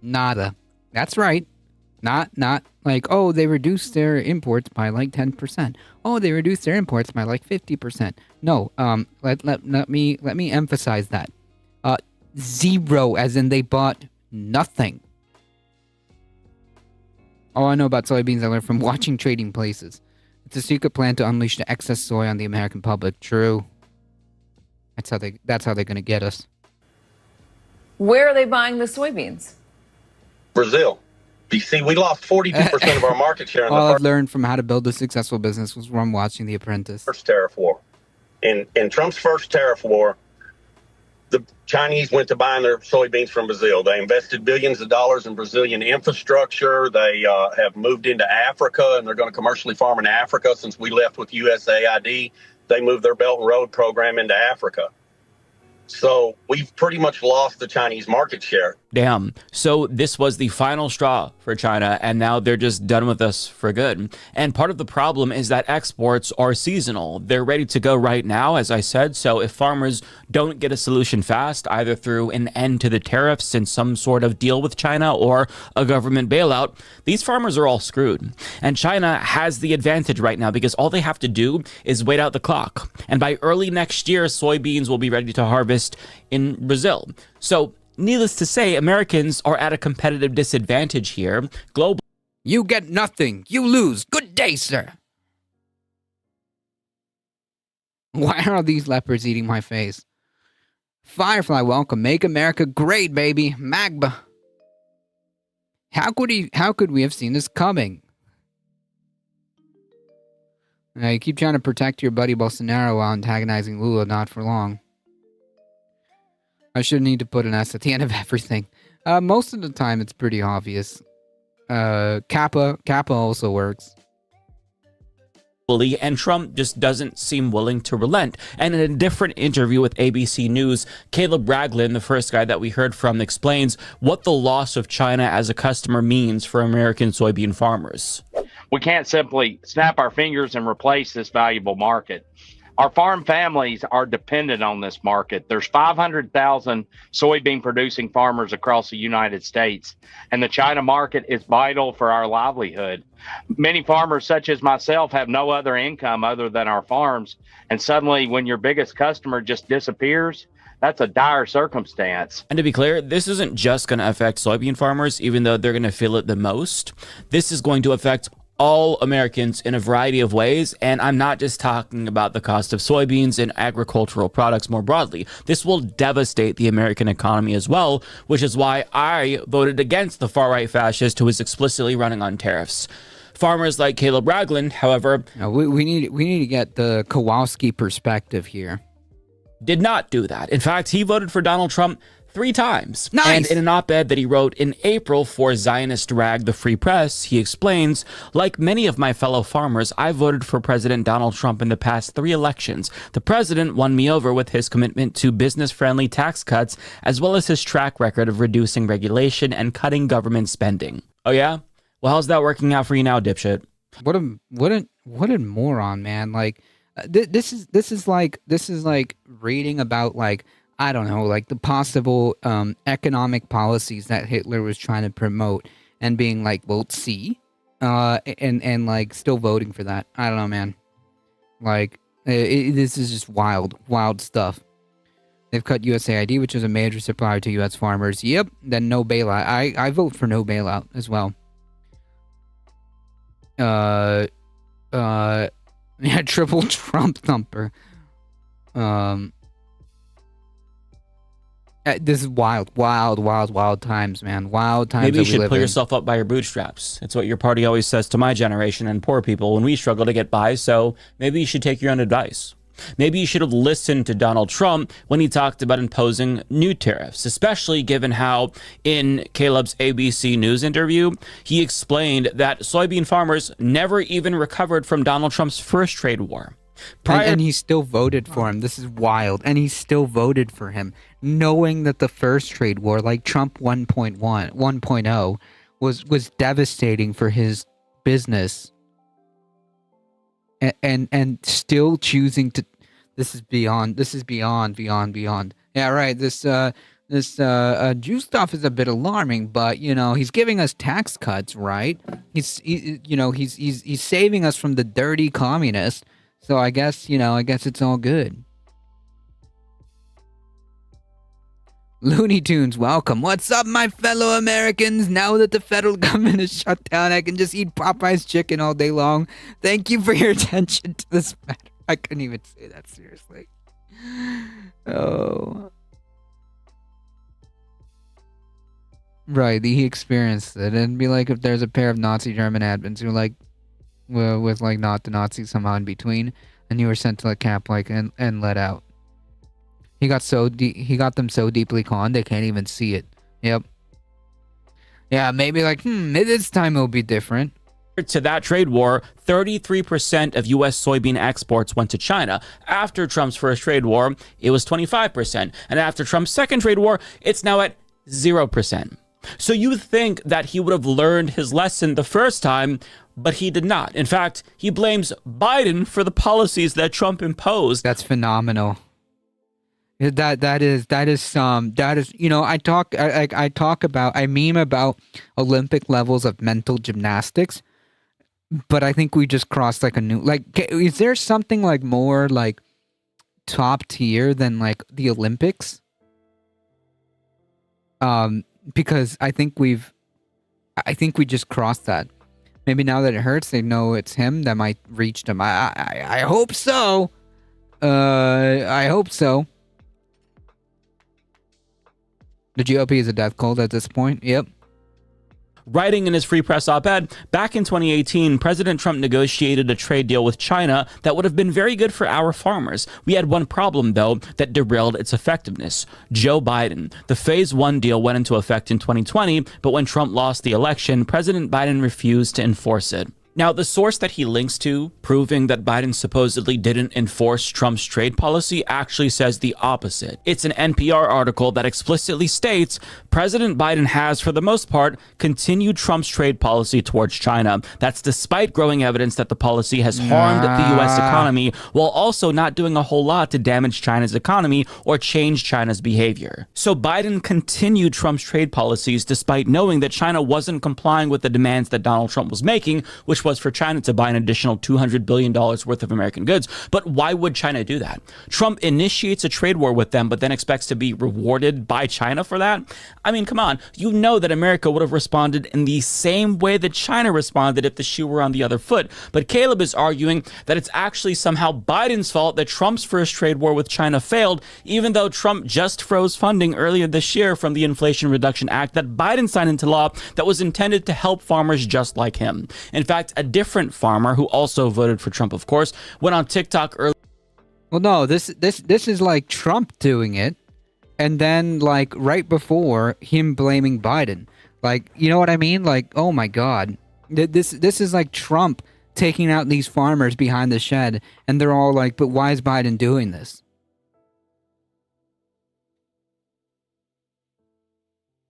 Nada. That's right. Not like, oh, they reduced their imports by like 10%. Oh, they reduced their imports by like 50%. No, let me emphasize that. Zero, as in they bought nothing. All I know about soybeans I learned from watching Trading Places. It's a secret plan to unleash the excess soy on the American public. True. That's how they're gonna get us. Where are they buying the soybeans? Brazil. You see, we lost 42% of our market share in All the I've learned from how to build a successful business was from watching The Apprentice. first tariff war. In Trump's first tariff war, the Chinese went to buying their soybeans from Brazil. They invested billions of dollars in Brazilian infrastructure. They have moved into Africa, and they're going to commercially farm in Africa. Since we left with USAID, they moved their Belt and Road program into Africa. So we've pretty much lost the Chinese market share. Damn. So this was the final straw for China, and now they're just done with us for good. And part of the problem is that exports are seasonal. They're ready to go right now, as I said. So if farmers don't get a solution fast, either through an end to the tariffs and some sort of deal with China or a government bailout, these farmers are all screwed. And China has the advantage right now because all they have to do is wait out the clock. And by early next year, soybeans will be ready to harvest in Brazil. So needless to say, Americans are at a competitive disadvantage here. Globally, you get nothing. You lose. Good day, sir. Why are these leopards eating my face? Firefly, welcome. Make America great, baby. Magba. How could we have seen this coming? You keep trying to protect your buddy Bolsonaro while antagonizing Lula. Not for long. I should need to put an S at the end of everything. Most of the time, it's pretty obvious. Kappa also works. And Trump just doesn't seem willing to relent. And in a different interview with ABC News, Caleb Ragland, the first guy that we heard from, explains what the loss of China as a customer means for American soybean farmers. We can't simply snap our fingers and replace this valuable market. Our farm families are dependent on this market. There's 500,000 soybean producing farmers across the United States, and the China market is vital for our livelihood. Many farmers, such as myself, have no other income other than our farms. And suddenly, when your biggest customer just disappears, that's a dire circumstance. And to be clear, this isn't just going to affect soybean farmers, even though they're going to feel it the most. This is going to affect all Americans in a variety of ways, and I'm not just talking about the cost of soybeans and agricultural products more broadly. This will devastate the American economy as well, which is why I voted against the far-right fascist who is explicitly running on tariffs. Farmers like Caleb Ragland, however, we need to get the Kowalski perspective here. Did not do that. In fact, he voted for Donald Trump 3 times. Nice. And in an op-ed that he wrote in April for Zionist rag The Free Press, he explains, like many of my fellow farmers, I voted for President Donald Trump in the past 3 elections. The president won me over with his commitment to business-friendly tax cuts, as well as his track record of reducing regulation and cutting government spending. Oh yeah? Well, how's that working out for you now, dipshit? What a moron, man. Like, this is like reading about, like, I don't know, like the possible economic policies that Hitler was trying to promote and being like, well, see, and like still voting for that. I don't know, man. Like, this is just wild stuff. They've cut USAID, which is a major supplier to U.S. farmers. Yep. Then no bailout. I vote for no bailout as well. Yeah, triple Trump thumper. This is wild times, man. Wild times. Maybe you should pull yourself up by your bootstraps. It's what your party always says to my generation and poor people when we struggle to get by, so maybe you should take your own advice. Maybe you should have listened to Donald Trump when he talked about imposing new tariffs, especially given how in Caleb's ABC News interview, he explained that soybean farmers never even recovered from Donald Trump's first trade war. And he still voted for him. This is wild. And he still voted for him, knowing that the first trade war, like Trump 1.0, was devastating for his business. And still choosing to. This is beyond. Yeah, right. This Jew stuff is a bit alarming, but you know he's giving us tax cuts, right? He's saving us from the dirty communists. So I guess it's all good. Looney Tunes, welcome. What's up, my fellow Americans? Now that the federal government is shut down, I can just eat Popeye's chicken all day long. Thank you for your attention to this matter. I couldn't even say that seriously. Oh. Right, he experienced it. It'd be like if there's a pair of Nazi German admins who with like not the Nazis somehow in between, and you were sent to a camp and let out. He got them so deeply conned they can't even see it. Yep. Yeah, maybe maybe this time it'll be different. To that trade war, 33% of U.S. soybean exports went to China. After Trump's first trade war, it was 25%. And after Trump's second trade war, it's now at 0%. So you would think that he would have learned his lesson the first time, but he did not. In fact, he blames Biden for the policies that Trump imposed. That's phenomenal. I meme about Olympic levels of mental gymnastics, but I think we just crossed like a new, is there something like more like top tier than like the Olympics? Because I think we just crossed that. Maybe now that it hurts, they know it's him that might reach them. I hope so. I hope so. The GOP is a death cult at this point. Yep. Writing in his Free Press op-ed, back in 2018, President Trump negotiated a trade deal with China that would have been very good for our farmers. We had one problem, though, that derailed its effectiveness. Joe Biden. The Phase 1 deal went into effect in 2020, but when Trump lost the election, President Biden refused to enforce it. Now, the source that he links to, proving that Biden supposedly didn't enforce Trump's trade policy, actually says the opposite. It's an NPR article that explicitly states President Biden has, for the most part, continued Trump's trade policy towards China. That's despite growing evidence that the policy has harmed the U.S. economy, while also not doing a whole lot to damage China's economy or change China's behavior. So Biden continued Trump's trade policies despite knowing that China wasn't complying with the demands that Donald Trump was making, which which was for China to buy an additional $200 billion worth of American goods. But why would China do that? Trump initiates a trade war with them, but then expects to be rewarded by China for that? I mean, come on. You know that America would have responded in the same way that China responded if the shoe were on the other foot. But Caleb is arguing that it's actually somehow Biden's fault that Trump's first trade war with China failed, even though Trump just froze funding earlier this year from the Inflation Reduction Act that Biden signed into law that was intended to help farmers just like him. In fact, a different farmer who also voted for Trump, of course, went on TikTok earlier. Well, no, this is like Trump doing it, and then like right before him blaming Biden. Like, you know what I mean? Like, oh my God, this is like Trump taking out these farmers behind the shed, and they're all like, but why is Biden doing this?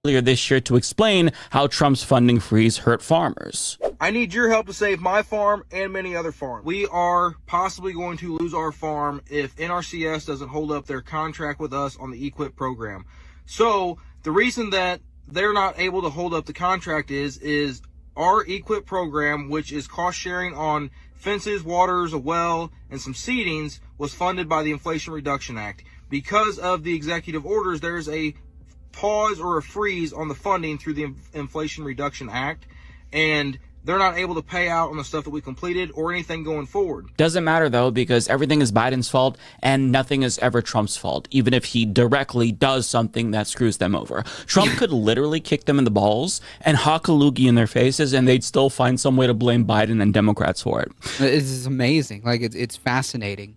Earlier this year to explain how Trump's funding freeze hurt farmers. I need your help to save my farm and many other farms. We are possibly going to lose our farm if NRCS doesn't hold up their contract with us on the EQIP program. So the reason that they're not able to hold up the contract is our EQIP program, which is cost sharing on fences, waters, a well, and some seedings, was funded by the Inflation Reduction Act. Because of the executive orders, there's a pause or a freeze on the funding through the Inflation Reduction Act, and they're not able to pay out on the stuff that we completed or anything going forward. Doesn't matter though, because everything is Biden's fault and nothing is ever Trump's fault, even if he directly does something that screws them over. Trump could literally kick them in the balls and hawk a loogie in their faces, and they'd still find some way to blame Biden and Democrats for it. This is amazing. Like, it's fascinating.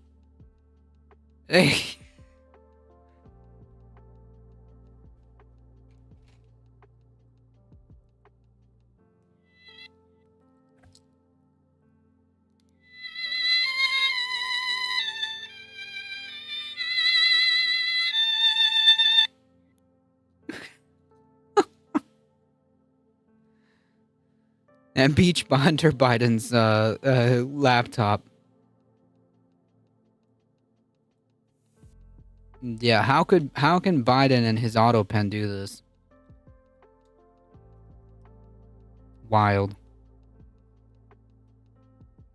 And Beach Hunter Biden's laptop. Yeah, how can Biden and his auto pen do this? Wild.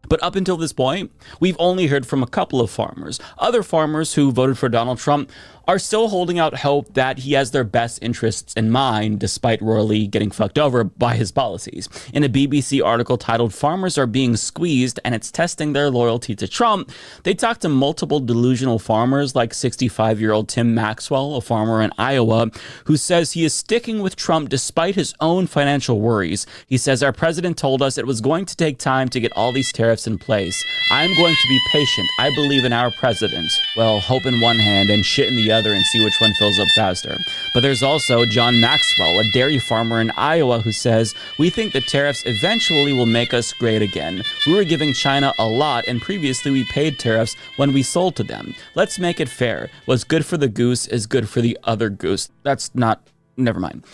But up until this point, we've only heard from a couple of farmers. Other farmers who voted for Donald Trump are still holding out hope that he has their best interests in mind, despite royally getting fucked over by his policies. In a BBC article titled "Farmers Are Being Squeezed and It's Testing Their Loyalty to Trump," they talked to multiple delusional farmers like 65-year-old Tim Maxwell, a farmer in Iowa, who says he is sticking with Trump despite his own financial worries. He says, "Our president told us it was going to take time to get all these tariffs in place. I'm going to be patient. I believe in our president." Well, hope in one hand and shit in the other and see which one fills up faster. But there's also John Maxwell, a dairy farmer in Iowa, who says, "We think the tariffs eventually will make us great again. We were giving China a lot, and previously we paid tariffs when we sold to them. Let's make it fair. What's good for the goose is good for the other goose." Never mind.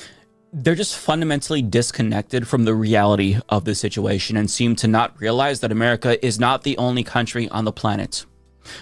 They're just fundamentally disconnected from the reality of the situation and seem to not realize that America is not the only country on the planet.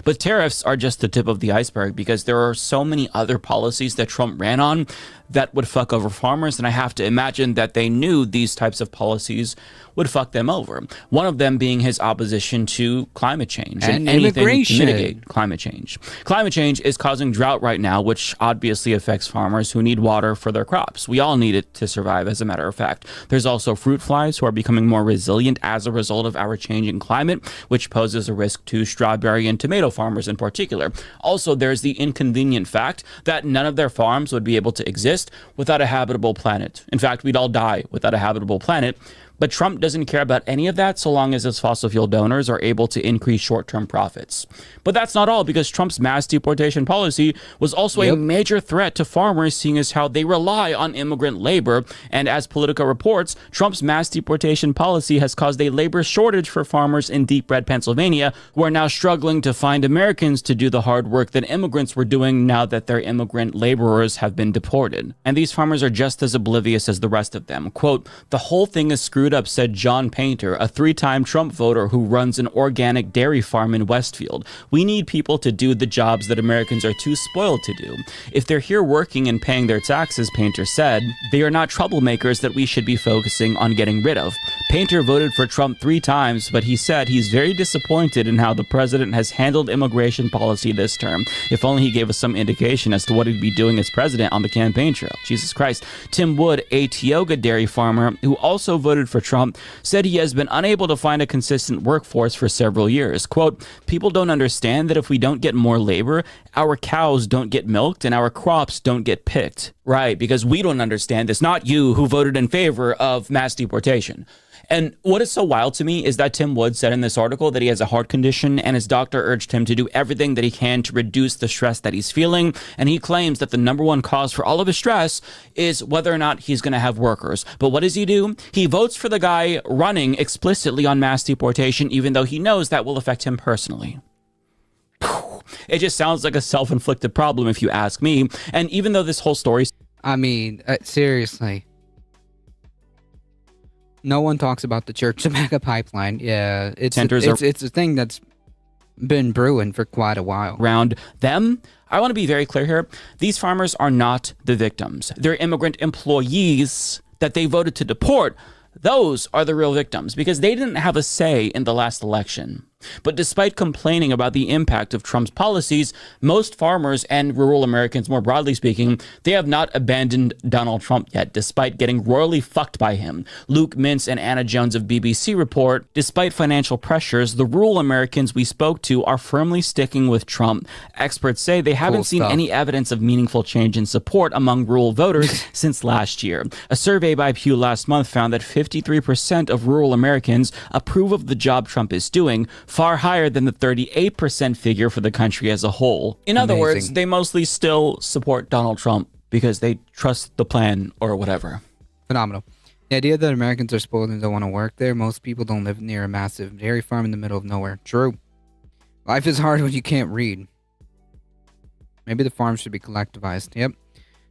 But tariffs are just the tip of the iceberg, because there are so many other policies that Trump ran on that would fuck over farmers, and I have to imagine that they knew these types of policies would fuck them over. One of them being his opposition to climate change and anything to mitigate climate change. Climate change is causing drought right now, which obviously affects farmers who need water for their crops. We all need it to survive, as a matter of fact. There's also fruit flies who are becoming more resilient as a result of our changing climate, which poses a risk to strawberry and tomato farmers in particular. Also, there's the inconvenient fact that none of their farms would be able to exist without a habitable planet. In fact, we'd all die without a habitable planet. But Trump doesn't care about any of that so long as his fossil fuel donors are able to increase short-term profits. But that's not all, because Trump's mass deportation policy was also a major threat to farmers, seeing as how they rely on immigrant labor. And as Politico reports, Trump's mass deportation policy has caused a labor shortage for farmers in Deep Red, Pennsylvania, who are now struggling to find Americans to do the hard work that immigrants were doing now that their immigrant laborers have been deported. And these farmers are just as oblivious as the rest of them. Quote, "The whole thing is screwed screwed up, said John Painter, a 3-time Trump voter who runs an organic dairy farm in Westfield. We need people to do the jobs that Americans are too spoiled to do. If they're here working and paying their taxes, Painter said, they are not troublemakers that we should be focusing on getting rid of. Painter voted for Trump 3 times, but he said he's very disappointed in how the president has handled immigration policy this term. If only he gave us some indication as to what he'd be doing as president on the campaign trail. Jesus Christ. Tim Wood, a Tioga dairy farmer who also voted for Trump, said he has been unable to find a consistent workforce for several years. Quote, people don't understand that if we don't get more labor, our cows don't get milked and our crops don't get picked. Right, because we don't understand this, not you who voted in favor of mass deportation. And what is so wild to me is that Tim Wood said in this article that he has a heart condition and his doctor urged him to do everything that he can to reduce the stress that he's feeling. And he claims that the number one cause for all of his stress is whether or not he's going to have workers. But what does he do? He votes for the guy running explicitly on mass deportation, even though he knows that will affect him personally. It just sounds like a self-inflicted problem, if you ask me. And even though this whole story... I mean, seriously. No one talks about the Church Tobacco Pipeline. Yeah, it's a thing that's been brewing for quite a while. Around them, I want to be very clear here. These farmers are not the victims. They're immigrant employees that they voted to deport. Those are the real victims because they didn't have a say in the last election. But despite complaining about the impact of Trump's policies, most farmers and rural Americans, more broadly speaking, they have not abandoned Donald Trump yet, despite getting royally fucked by him. Luke Mintz and Anna Jones of BBC report, despite financial pressures, the rural Americans we spoke to are firmly sticking with Trump. Experts say they haven't seen any evidence of meaningful change in support among rural voters since last year. A survey by Pew last month found that 53% of rural Americans approve of the job Trump is doing, far higher than the 38% figure for the country as a whole. In other words, they mostly still support Donald Trump because they trust the plan or whatever. Phenomenal. The idea that Americans are spoiled and don't want to work there, most people don't live near a massive dairy farm in the middle of nowhere. True. Life is hard when you can't read. Maybe the farms should be collectivized. Yep.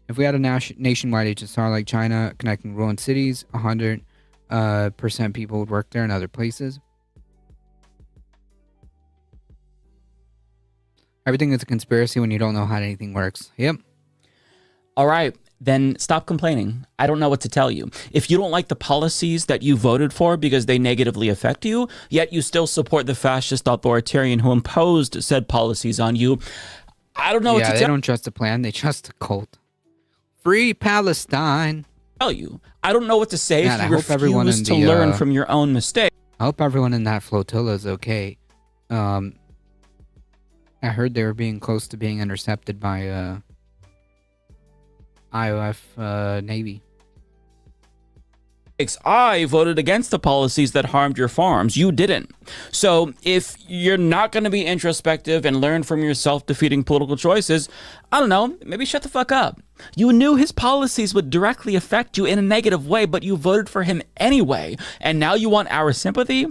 If we had a nationwide HSR like China connecting rural cities, 100% people would work there in other places. Everything is a conspiracy when you don't know how anything works. Yep. All right, then stop complaining. I don't know what to tell you. If you don't like the policies that you voted for because they negatively affect you, yet you still support the fascist authoritarian who imposed said policies on you, I don't know what to tell you. Yeah, they don't trust the plan. They trust the cult. Free Palestine. Tell you. I don't know what to say if you refuse to learn from your own mistake. I hope everyone in that flotilla is okay. I heard they were being close to being intercepted by IOF Navy. I voted against the policies that harmed your farms. You didn't. So if you're not going to be introspective and learn from your self-defeating political choices, I don't know, maybe shut the fuck up. You knew his policies would directly affect you in a negative way, but you voted for him anyway. And now you want our sympathy?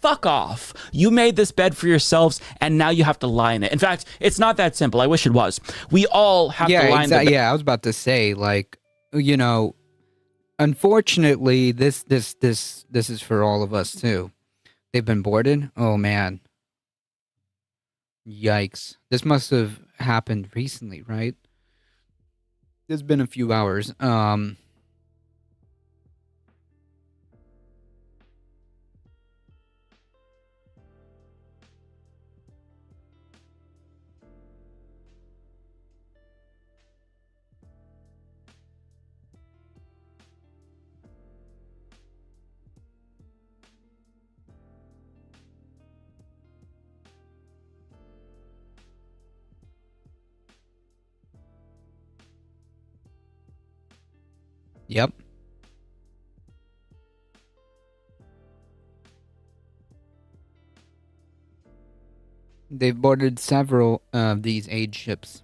Fuck off. You made this bed for yourselves, and now you have to lie in it. In fact, it's not that simple. I wish it was. We all have to lie in the bed. Yeah, I was about to say, like, you know, unfortunately, this is for all of us, too. They've been boarded? Oh, man. Yikes. This must have happened recently, right? It's been a few hours. Yep. They've boarded several of these aid ships.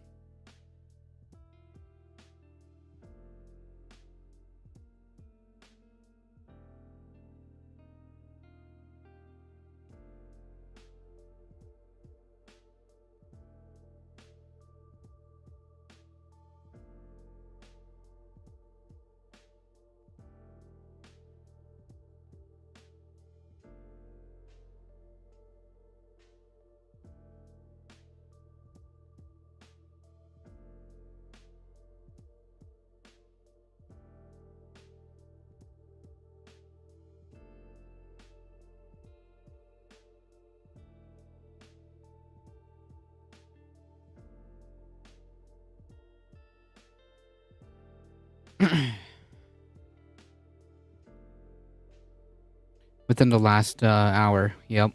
Within the last hour. Yep.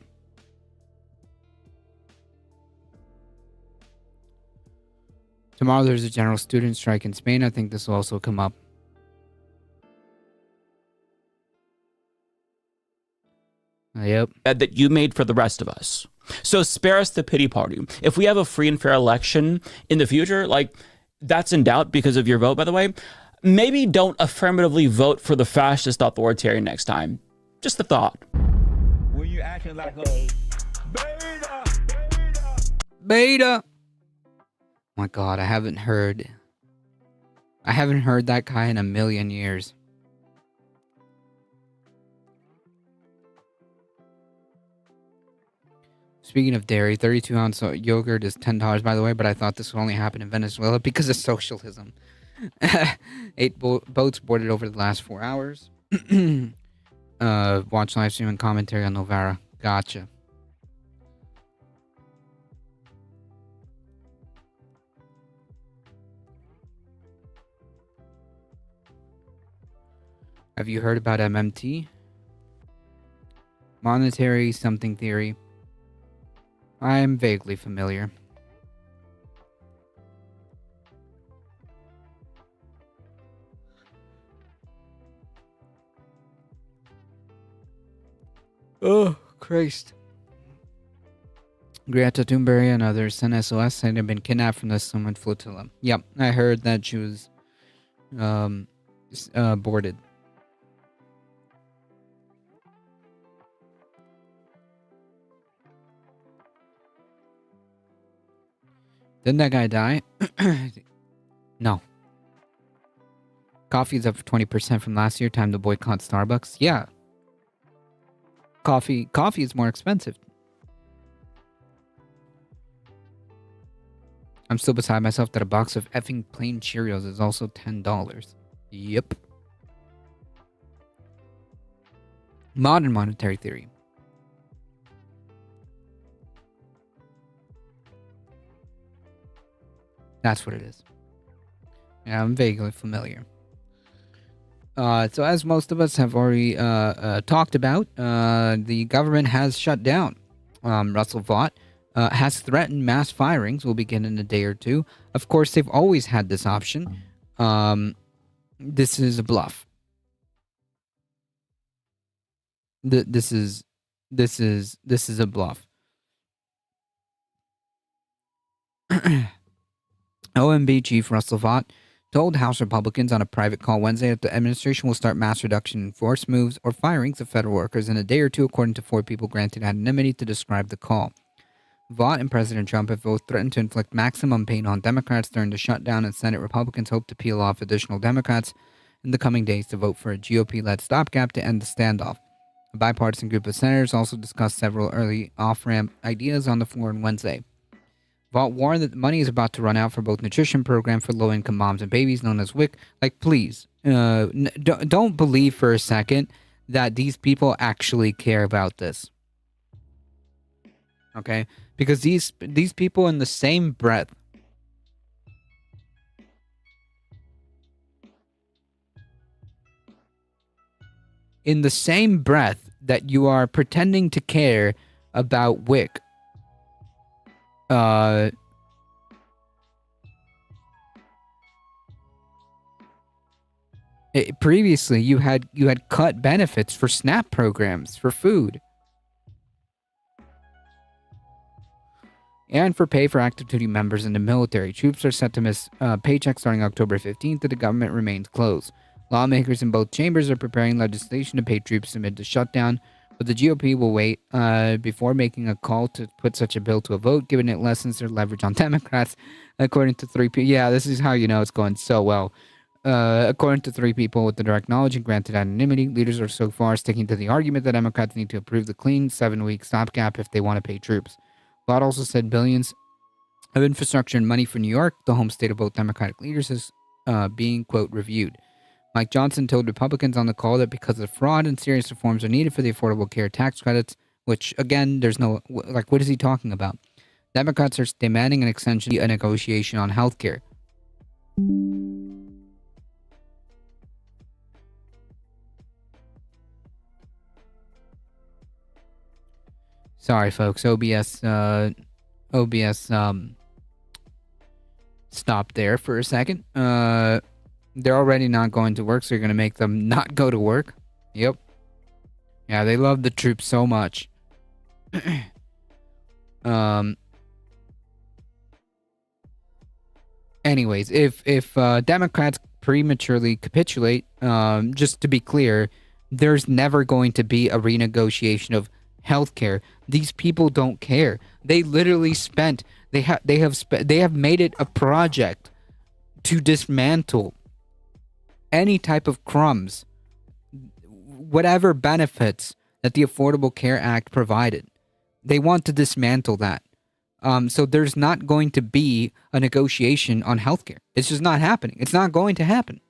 Tomorrow there's a general student strike in Spain. I think this will also come up. Yep. That you made for the rest of us. So spare us the pity party. If we have a free and fair election in the future, like that's in doubt because of your vote, by the way, maybe don't affirmatively vote for the fascist authoritarian next time. Just a thought. When you acting like a Beta. Oh my God, I haven't heard that guy in a million years. Speaking of dairy, 32-ounce yogurt is $10, by the way, but I thought this would only happen in Venezuela because of socialism. 8 boats boarded over the last 4 hours. Watch live stream and commentary on Novara. Gotcha. Have you heard about MMT? Monetary something theory. I am vaguely familiar. Oh, Christ. Greta Thunberg and others sent SOS saying they've been kidnapped from the Summit Flotilla. Yep, I heard that she was boarded. Didn't that guy die? No. Coffee is up 20% from last year. Time to boycott Starbucks. Yeah. Coffee is more expensive. I'm still beside myself that a box of effing plain Cheerios is also $10. Yep. Modern monetary theory. That's what it is. Yeah, I'm vaguely familiar. So as most of us have already talked about, the government has shut down. Russell Vought has threatened mass firings will begin in a day or two. Of course, they've always had this option. This is a bluff. This is a bluff. OMB Chief Russell Vought told House Republicans on a private call Wednesday that the administration will start mass reduction in force moves or firings of federal workers in a day or two, according to 4 people granted anonymity to describe the call. Vought and President Trump have both threatened to inflict maximum pain on Democrats during the shutdown, and Senate Republicans hope to peel off additional Democrats in the coming days to vote for a GOP-led stopgap to end the standoff. A bipartisan group of senators also discussed several early off-ramp ideas on the floor on Wednesday. Vought warned that the money is about to run out for both nutrition program for low-income moms and babies, known as WIC. Like, please, don't believe for a second that these people actually care about this. Okay? Because these people in the same breath that you are pretending to care about WIC, previously you had cut benefits for SNAP programs for food and for pay for active duty members in the military. Troops are set to miss paychecks starting October 15th, and the government remains closed. Lawmakers in both chambers are preparing legislation to pay troops amid the shutdown, but the GOP will wait before making a call to put such a bill to a vote, given it lessens their leverage on Democrats, according to 3 people. Yeah, this is how you know it's going so well. According to 3 people with the direct knowledge and granted anonymity, leaders are so far sticking to the argument that Democrats need to approve the clean 7-week stopgap if they want to pay troops. Vought also said billions of infrastructure and money for New York, the home state of both Democratic leaders, is being, quote, reviewed. Mike Johnson told Republicans on the call that because of fraud and serious reforms are needed for the Affordable Care tax credits, which, again, there's no, like, what is he talking about? Democrats are demanding an extension, a negotiation on health care. Sorry, folks. OBS stopped there for a second. They're already not going to work, so you're going to make them not go to work. Yep. Yeah, they love the troops so much. Anyways, if Democrats prematurely capitulate, just to be clear, there's never going to be a renegotiation of healthcare. These people don't care. They literally spent. They have made it a project to dismantle any type of crumbs, whatever benefits that the Affordable Care Act provided. They want to dismantle that. So there's not going to be a negotiation on healthcare. It's just not happening. It's not going to happen.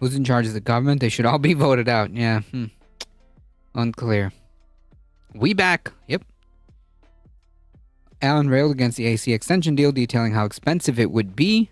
Who's in charge of the government? They should all be voted out. Yeah. Unclear. We back. Yep. Allen railed against the AC extension deal, detailing how expensive it would be.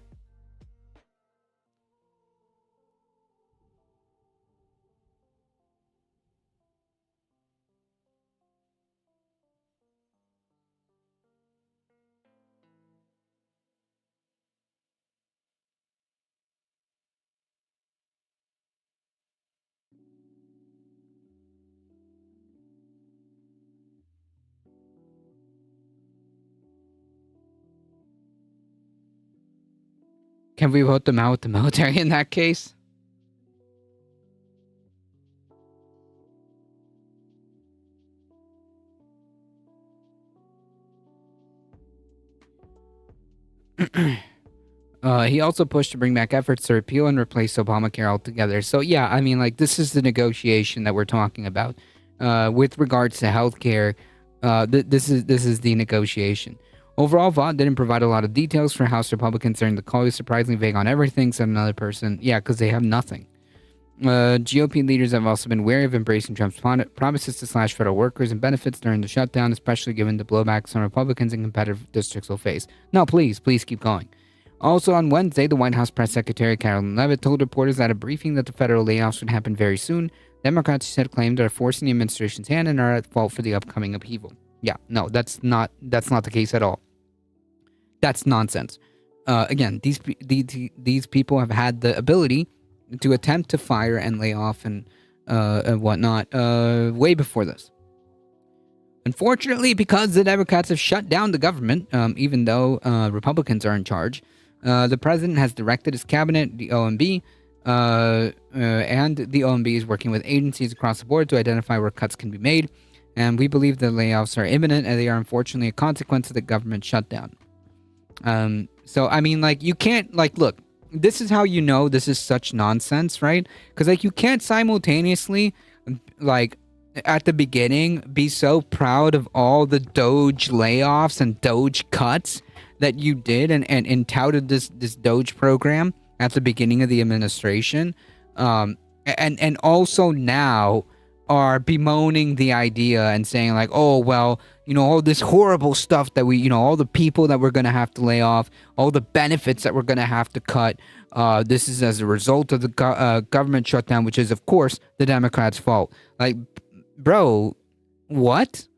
Can we vote them out with the military in that case? He also pushed to bring back efforts to repeal and replace Obamacare altogether. So yeah, I mean, like, this is the negotiation that we're talking about. With regards to healthcare, this is the negotiation. Overall, Vaught didn't provide a lot of details for House Republicans during the call. He was surprisingly vague on everything, said another person. Yeah, because they have nothing. GOP leaders have also been wary of embracing Trump's promises to slash federal workers and benefits during the shutdown, especially given the blowback some Republicans in competitive districts will face. No, please keep going. Also on Wednesday, the White House press secretary Carolyn Leavitt told reporters at a briefing that the federal layoffs would happen very soon. Democrats, she said, claimed are forcing the administration's hand and are at fault for the upcoming upheaval. Yeah, no, that's not the case at all. That's nonsense. Again, these people have had the ability to attempt to fire and lay off and whatnot way before this. Unfortunately, because the Democrats have shut down the government, even though Republicans are in charge, the president has directed his cabinet, the OMB, and the OMB is working with agencies across the board to identify where cuts can be made. And we believe the layoffs are imminent, and they are unfortunately a consequence of the government shutdown. So, I mean, like, you can't, like, look, this is how you know this is such nonsense, right? Because, like, you can't simultaneously, like, at the beginning, be so proud of all the Doge layoffs and Doge cuts that you did and touted this Doge program at the beginning of the administration. And also now are bemoaning the idea and saying, like, oh, well, you know, all this horrible stuff that we, you know, all the people that we're going to have to lay off, all the benefits that we're going to have to cut, this is as a result of the government shutdown, which is, of course, the Democrats' fault. Like, bro, what?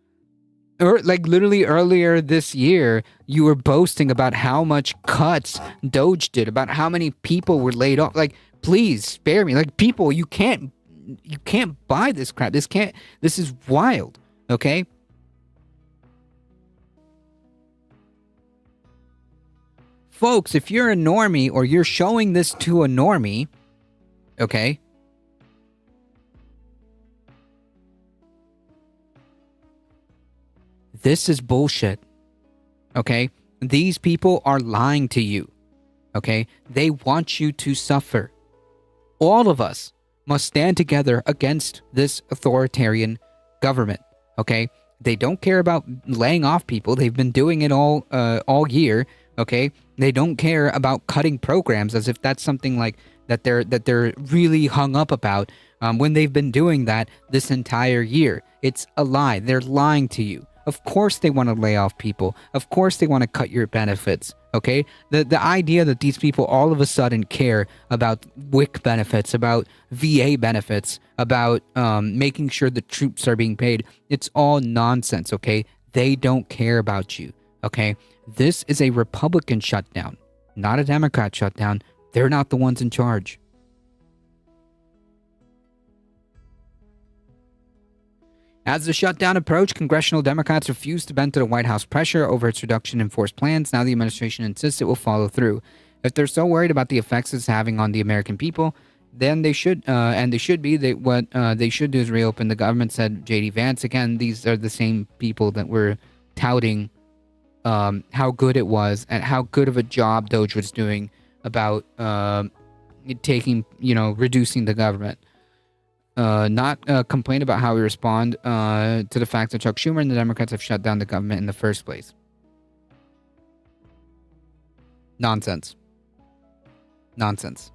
Or, like, literally earlier this year, you were boasting about how much cuts Doge did, about how many people were laid off. Like, please spare me. Like, people, you can't buy this crap. This is wild, okay? Folks, if you're a normie or you're showing this to a normie, okay? This is bullshit, okay? These people are lying to you, okay? They want you to suffer. All of us must stand together against this authoritarian government, Okay, they don't care about laying off people. They've been doing it all year. Okay, they don't care about cutting programs as if that's something like that they're really hung up about. When they've been doing that this entire year, it's a lie. They're lying to you. Of course they want to lay off people. Of course they want to cut your benefits. Okay, the idea that these people all of a sudden care about WIC benefits, about VA benefits, about making sure the troops are being paid, it's all nonsense. Okay, they don't care about you. Okay, this is a Republican shutdown, not a Democrat shutdown. They're not the ones in charge. As the shutdown approached, congressional Democrats refused to bend to the White House pressure over its reduction in force plans. Now the administration insists it will follow through. If they're so worried about the effects it's having on the American people, then they should, and they should be. What they should do is reopen the government, said J.D. Vance. Again, these are the same people that were touting how good it was and how good of a job Doge was doing about reducing the government. Not complain about how we respond to the fact that Chuck Schumer and the Democrats have shut down the government in the first place. Nonsense. Nonsense.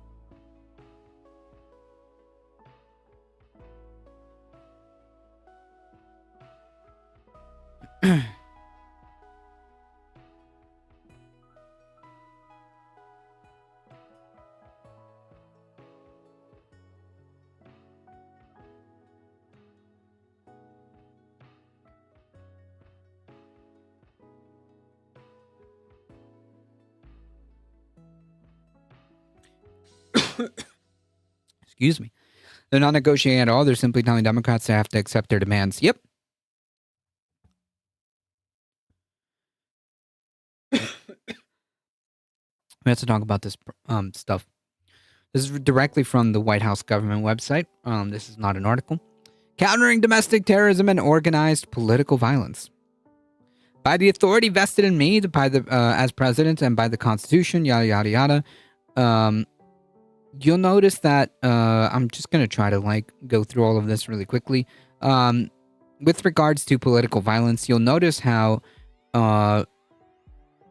Excuse me. They're not negotiating at all. They're simply telling Democrats they have to accept their demands. Yep. We have to talk about this stuff. This is directly from the White House government website. This is not an article. Countering domestic terrorism and organized political violence. By the authority vested in me by the as president and by the Constitution, yada, yada, yada. You'll notice that I'm just going to try to go through all of this really quickly. With regards to political violence, you'll notice how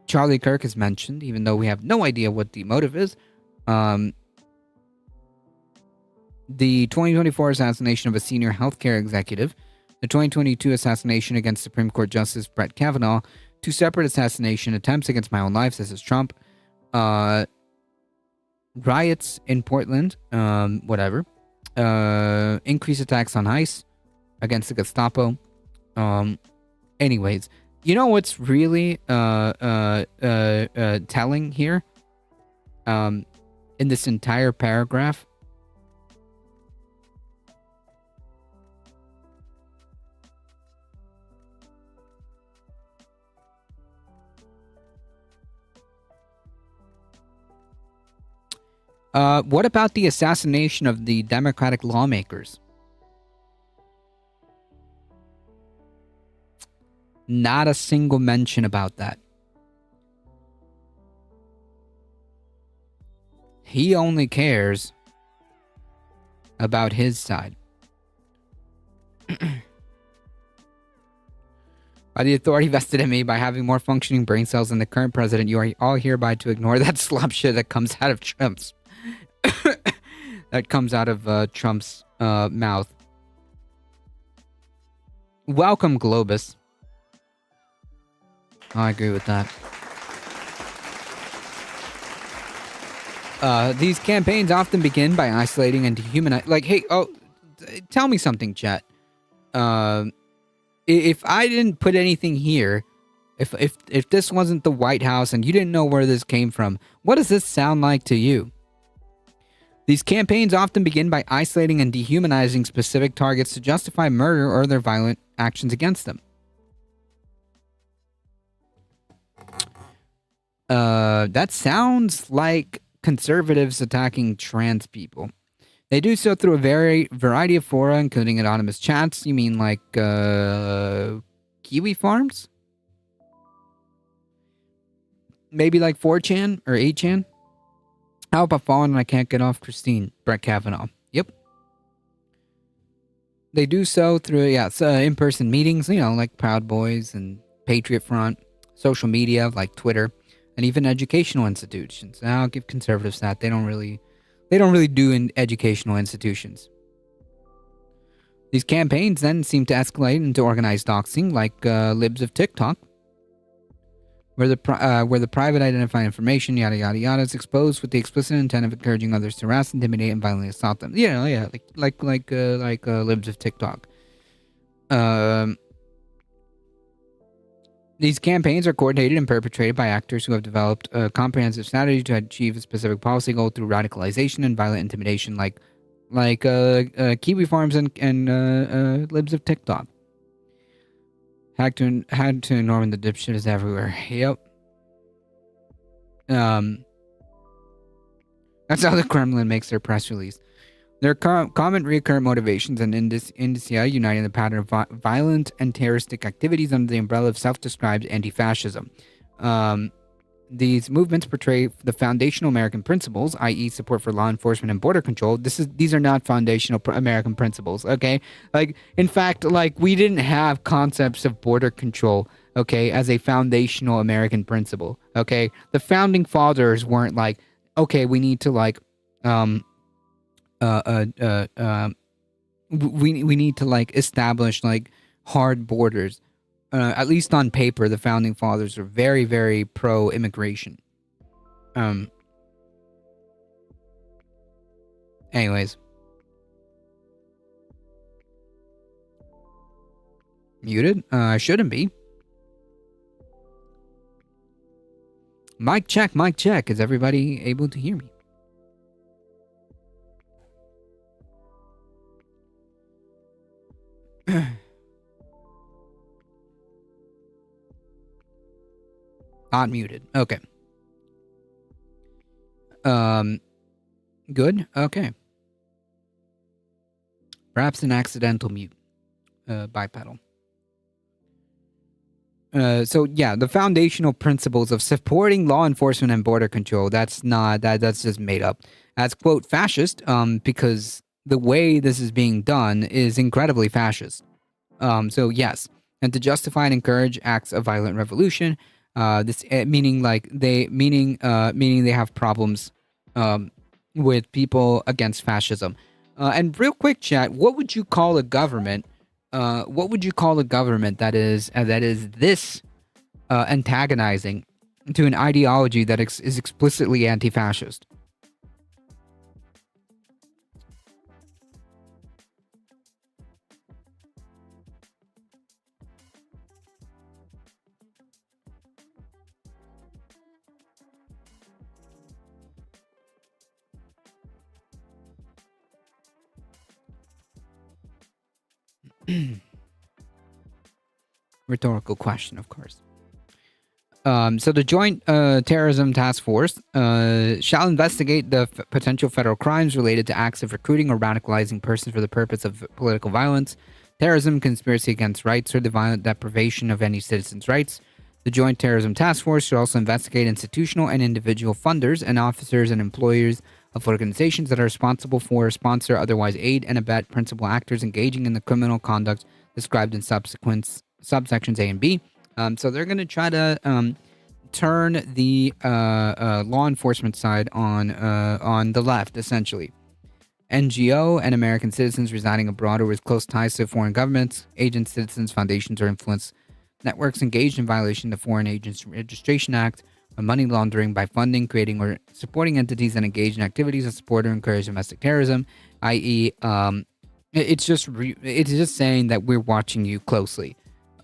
Charlie Kirk is mentioned, even though we have no idea what the motive is. The 2024 assassination of a senior healthcare executive, the 2022 assassination against Supreme Court Justice Brett Kavanaugh, 2 separate assassination attempts against my own life, says Trump. Riots in Portland, whatever. Increased attacks on ICE against the Gestapo. Anyways, you know what's really telling here? In this entire paragraph? What about the assassination of the Democratic lawmakers? Not a single mention about that. He only cares about his side. By the authority vested in me by having more functioning brain cells than the current president, you are all hereby to ignore that slop shit that comes out of Trump's mouth. Welcome, Globus. I agree with that. These campaigns often begin by isolating and dehumanizing. Tell me something, chat. If I didn't put anything here, if this wasn't the White House and you didn't know where this came from, what does this sound like to you? These campaigns often begin by isolating and dehumanizing specific targets to justify murder or their violent actions against them. That sounds like conservatives attacking trans people. They do so through a variety of fora, including anonymous chats. You mean like Kiwi Farms? Maybe like 4chan or 8chan? How about falling and I can't get off Christine? Brett Kavanaugh. Yep. They do so through in-person meetings, like Proud Boys and Patriot Front, social media like Twitter, and even educational institutions. And I'll give conservatives that they don't really do in educational institutions. These campaigns then seem to escalate into organized doxing, like libs of TikTok, where the private identifying information, yada yada yada, is exposed with the explicit intent of encouraging others to harass, intimidate, and violently assault them. Like libs of TikTok. These campaigns are coordinated and perpetrated by actors who have developed a comprehensive strategy to achieve a specific policy goal through radicalization and violent intimidation, like Kiwi Farms and libs of TikTok. Had to ignore when the dipshit is everywhere. Yep. That's how the Kremlin makes their press release. Their common recurrent motivations and indicia unite in the pattern of violent and terroristic activities under the umbrella of self-described anti-fascism. These movements portray the foundational American principles, i.e. support for law enforcement and border control. These are not foundational American principles, okay? In fact, we didn't have concepts of border control, okay, as a foundational American principle, okay? The founding fathers weren't like, okay, we need to we need to establish hard borders. At least on paper, the founding fathers are very, very pro-immigration. Anyways. Muted? I shouldn't be. Mic check, mic check. Is everybody able to hear me? Not muted. Okay. Good. Okay. Perhaps an accidental mute. Bipedal. So yeah, the foundational principles of supporting law enforcement and border control, that's just made up. As quote fascist, because the way this is being done is incredibly fascist. So yes, and to justify and encourage acts of violent revolution, meaning they have problems with people against fascism. And real quick, chat, what would you call a government? What would you call a government that is this antagonizing to an ideology that is explicitly anti-fascist? Rhetorical question, of course. So the Joint Terrorism Task Force shall investigate the potential federal crimes related to acts of recruiting or radicalizing persons for the purpose of political violence, terrorism, conspiracy against rights, or the violent deprivation of any citizen's rights. The Joint Terrorism Task Force should also investigate institutional and individual funders and officers and employers of organizations that are responsible for, sponsor, otherwise aid, and abet principal actors engaging in the criminal conduct described in subsections A and B. So they're going to try to turn the law enforcement side on the left, essentially. NGO and American citizens residing abroad or with close ties to foreign governments, agents, citizens, foundations, or influence networks engaged in violation of the Foreign Agents Registration Act, or money laundering by funding, creating, or supporting entities that engage in activities that support or encourage domestic terrorism, i.e., it's just saying that we're watching you closely.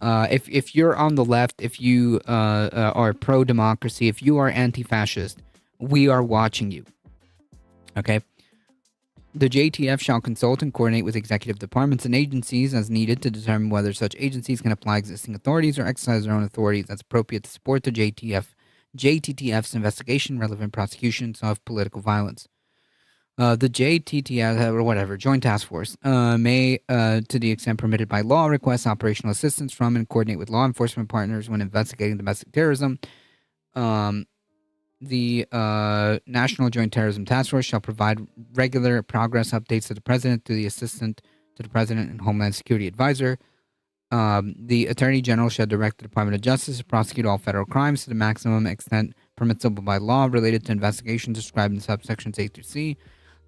If you're on the left, if you are pro-democracy, if you are anti-fascist, we are watching you. Okay? The JTF shall consult and coordinate with executive departments and agencies as needed to determine whether such agencies can apply existing authorities or exercise their own authorities as appropriate to support the JTTF's investigation, relevant prosecutions of political violence. The JTTF, or whatever, Joint Task Force, may, to the extent permitted by law, request operational assistance from and coordinate with law enforcement partners when investigating domestic terrorism. The National Joint Terrorism Task Force shall provide regular progress updates to the President, to the Assistant to the President and Homeland Security Advisor. The Attorney General shall direct the Department of Justice to prosecute all federal crimes to the maximum extent permissible by law related to investigations described in subsections A through C.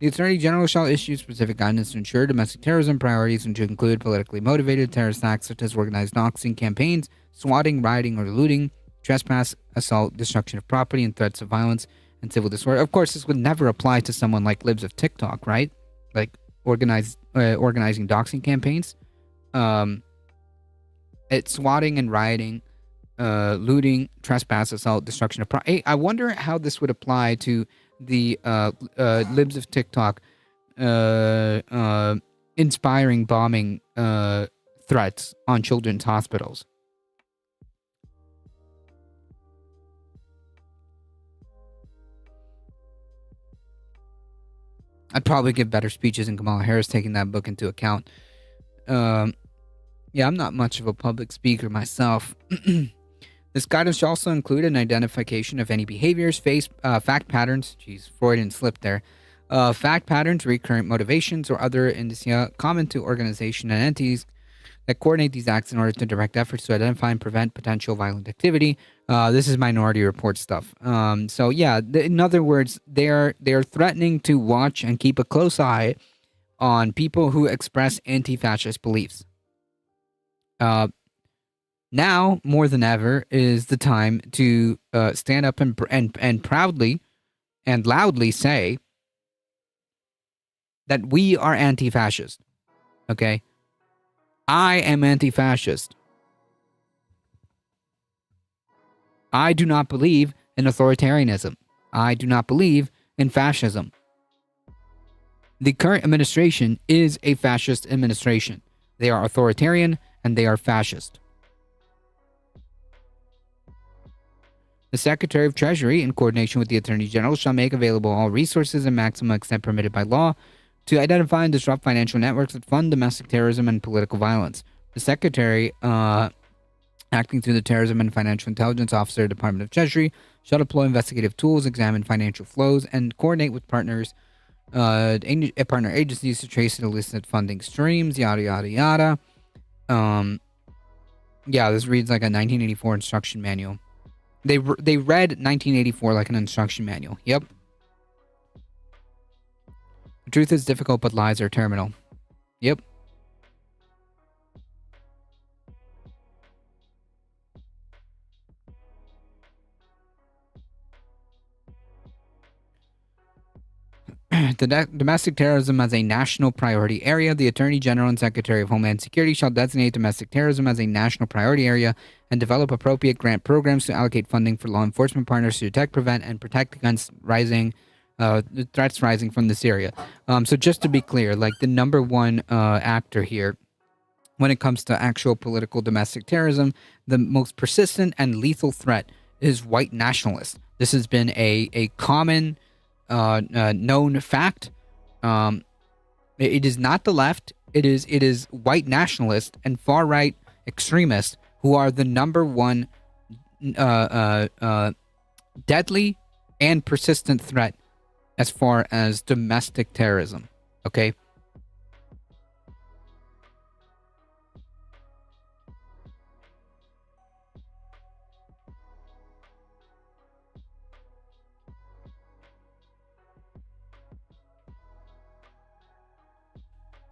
The Attorney General shall issue specific guidance to ensure domestic terrorism priorities, and to include politically motivated terrorist acts such as organized doxing campaigns, swatting, rioting, or looting, trespass, assault, destruction of property, and threats of violence and civil disorder. Of course, this would never apply to someone like Libs of TikTok, right? Like organizing doxing campaigns. It's swatting and rioting, looting, trespass, assault, destruction of property. Hey, I wonder how this would apply to the Libs of TikTok inspiring bombing threats on children's hospitals. I'd probably give better speeches in Kamala Harris taking that book into account. Yeah, I'm not much of a public speaker myself. This guidance should also include an identification of any behaviors, fact patterns, Freudian slip there, fact patterns, recurrent motivations, or other indicia common to organization and entities that coordinate these acts in order to direct efforts to identify and prevent potential violent activity. This is Minority Report stuff. So yeah, in other words, they're threatening to watch and keep a close eye on people who express anti-fascist beliefs. Now, more than ever, is the time to stand up and proudly and loudly say that we are anti-fascist. Okay? I am anti-fascist. I do not believe in authoritarianism. I do not believe in fascism. The current administration is a fascist administration. They are authoritarian and they are fascist. The Secretary of Treasury, in coordination with the Attorney General, shall make available all resources in maximum extent permitted by law to identify and disrupt financial networks that fund domestic terrorism and political violence. The Secretary, acting through the Terrorism and Financial Intelligence Officer, Department of Treasury, shall deploy investigative tools, examine financial flows, and coordinate with partner agencies to trace and elicit funding streams, yada, yada, yada. Yeah, this reads like a 1984 instruction manual. They read 1984 like an instruction manual. Yep. The truth is difficult, but lies are terminal. Yep. Domestic terrorism as a national priority area. The Attorney General and Secretary of Homeland Security shall designate domestic terrorism as a national priority area and develop appropriate grant programs to allocate funding for law enforcement partners to detect, prevent, and protect against threats rising from this area. So just to be clear, like the number one actor here when it comes to actual political domestic terrorism, the most persistent and lethal threat is white nationalists. This has been a common known fact. It is not the left. It is white nationalists and far right extremists who are the number one deadly and persistent threat as far as domestic terrorism. Okay.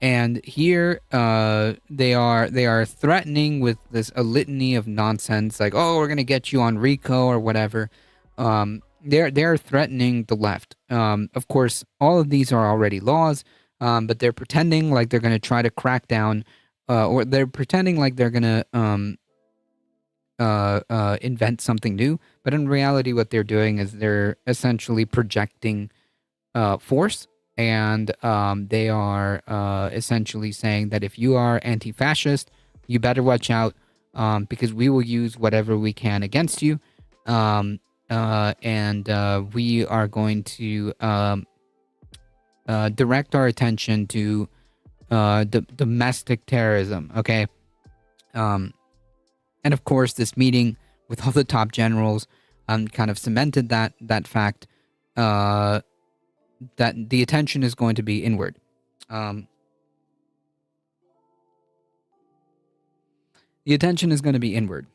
And here, they are threatening with a litany of nonsense, like, oh, we're gonna get you on RICO or whatever. They're threatening the left. Of course, all of these are already laws, but they're pretending like they're gonna try to crack down, or they're pretending like they're gonna invent something new. But in reality, what they're doing is they're essentially projecting force. And they are essentially saying that if you are anti-fascist, you better watch out, because we will use whatever we can against you. And we are going to direct our attention to domestic terrorism, okay? And of course, this meeting with all the top generals kind of cemented that fact, that the attention is going to be inward. The attention is going to be inward.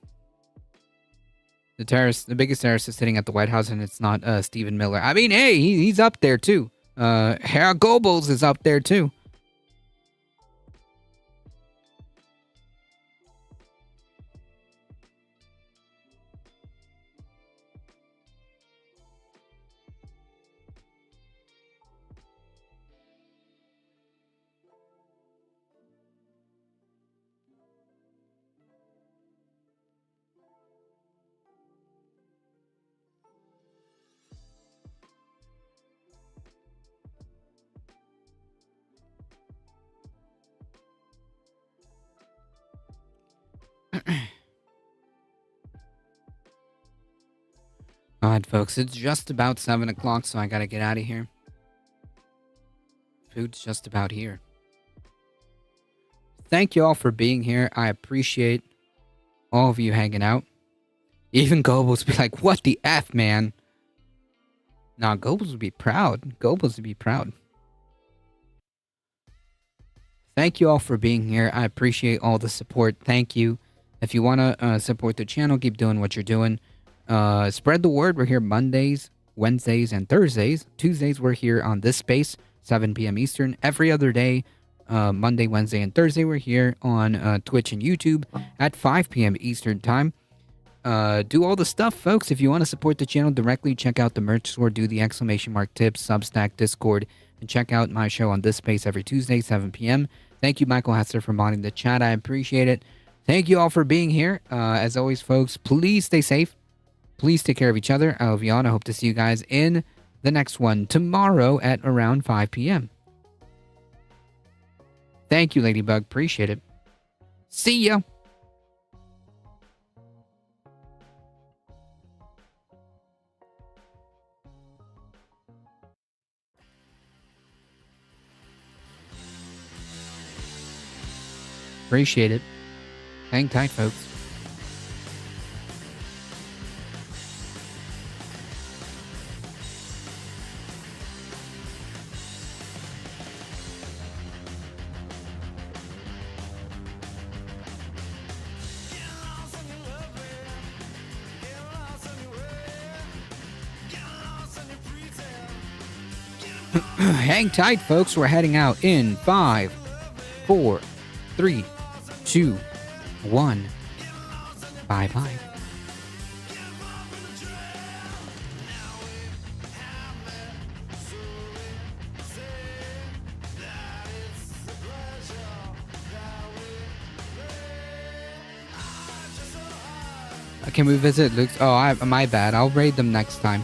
The biggest terrorist is sitting at the White House, and it's not Stephen Miller. I mean, hey, he's up there too. Herr Goebbels is up there too. Alright, folks, it's just about 7 o'clock, so I gotta get out of here. Food's just about here. Thank you all for being here. I appreciate all of you hanging out. Even Goebbels would be like, what the F, man? Nah, Goebbels would be proud. Goebbels would be proud. Thank you all for being here. I appreciate all the support. Thank you. If you want to support the channel, keep doing what you're doing. Spread the word. We're here Mondays, Wednesdays, and Thursdays. Tuesdays, we're here on this space, 7 p.m. Eastern. Every other day, Monday, Wednesday, and Thursday, we're here on Twitch and YouTube at 5 p.m. Eastern time. Do all the stuff, folks. If you want to support the channel directly, check out the merch store, do the exclamation mark tips, Substack, Discord, and check out my show on this space every Tuesday, 7 p.m. Thank you, Michael Hester, for modding the chat. I appreciate it. Thank you all for being here. As always, folks, please stay safe. Please take care of each other. I love you all, and I hope to see you guys in the next one tomorrow at around 5 p.m. Thank you, Ladybug. Appreciate it. See ya. Appreciate it. Hang tight, folks. Hang tight, folks. We're heading out in 5, 4, 3, 2, 1. Bye-bye. Can we visit Luke's? Oh, my bad. I'll raid them next time.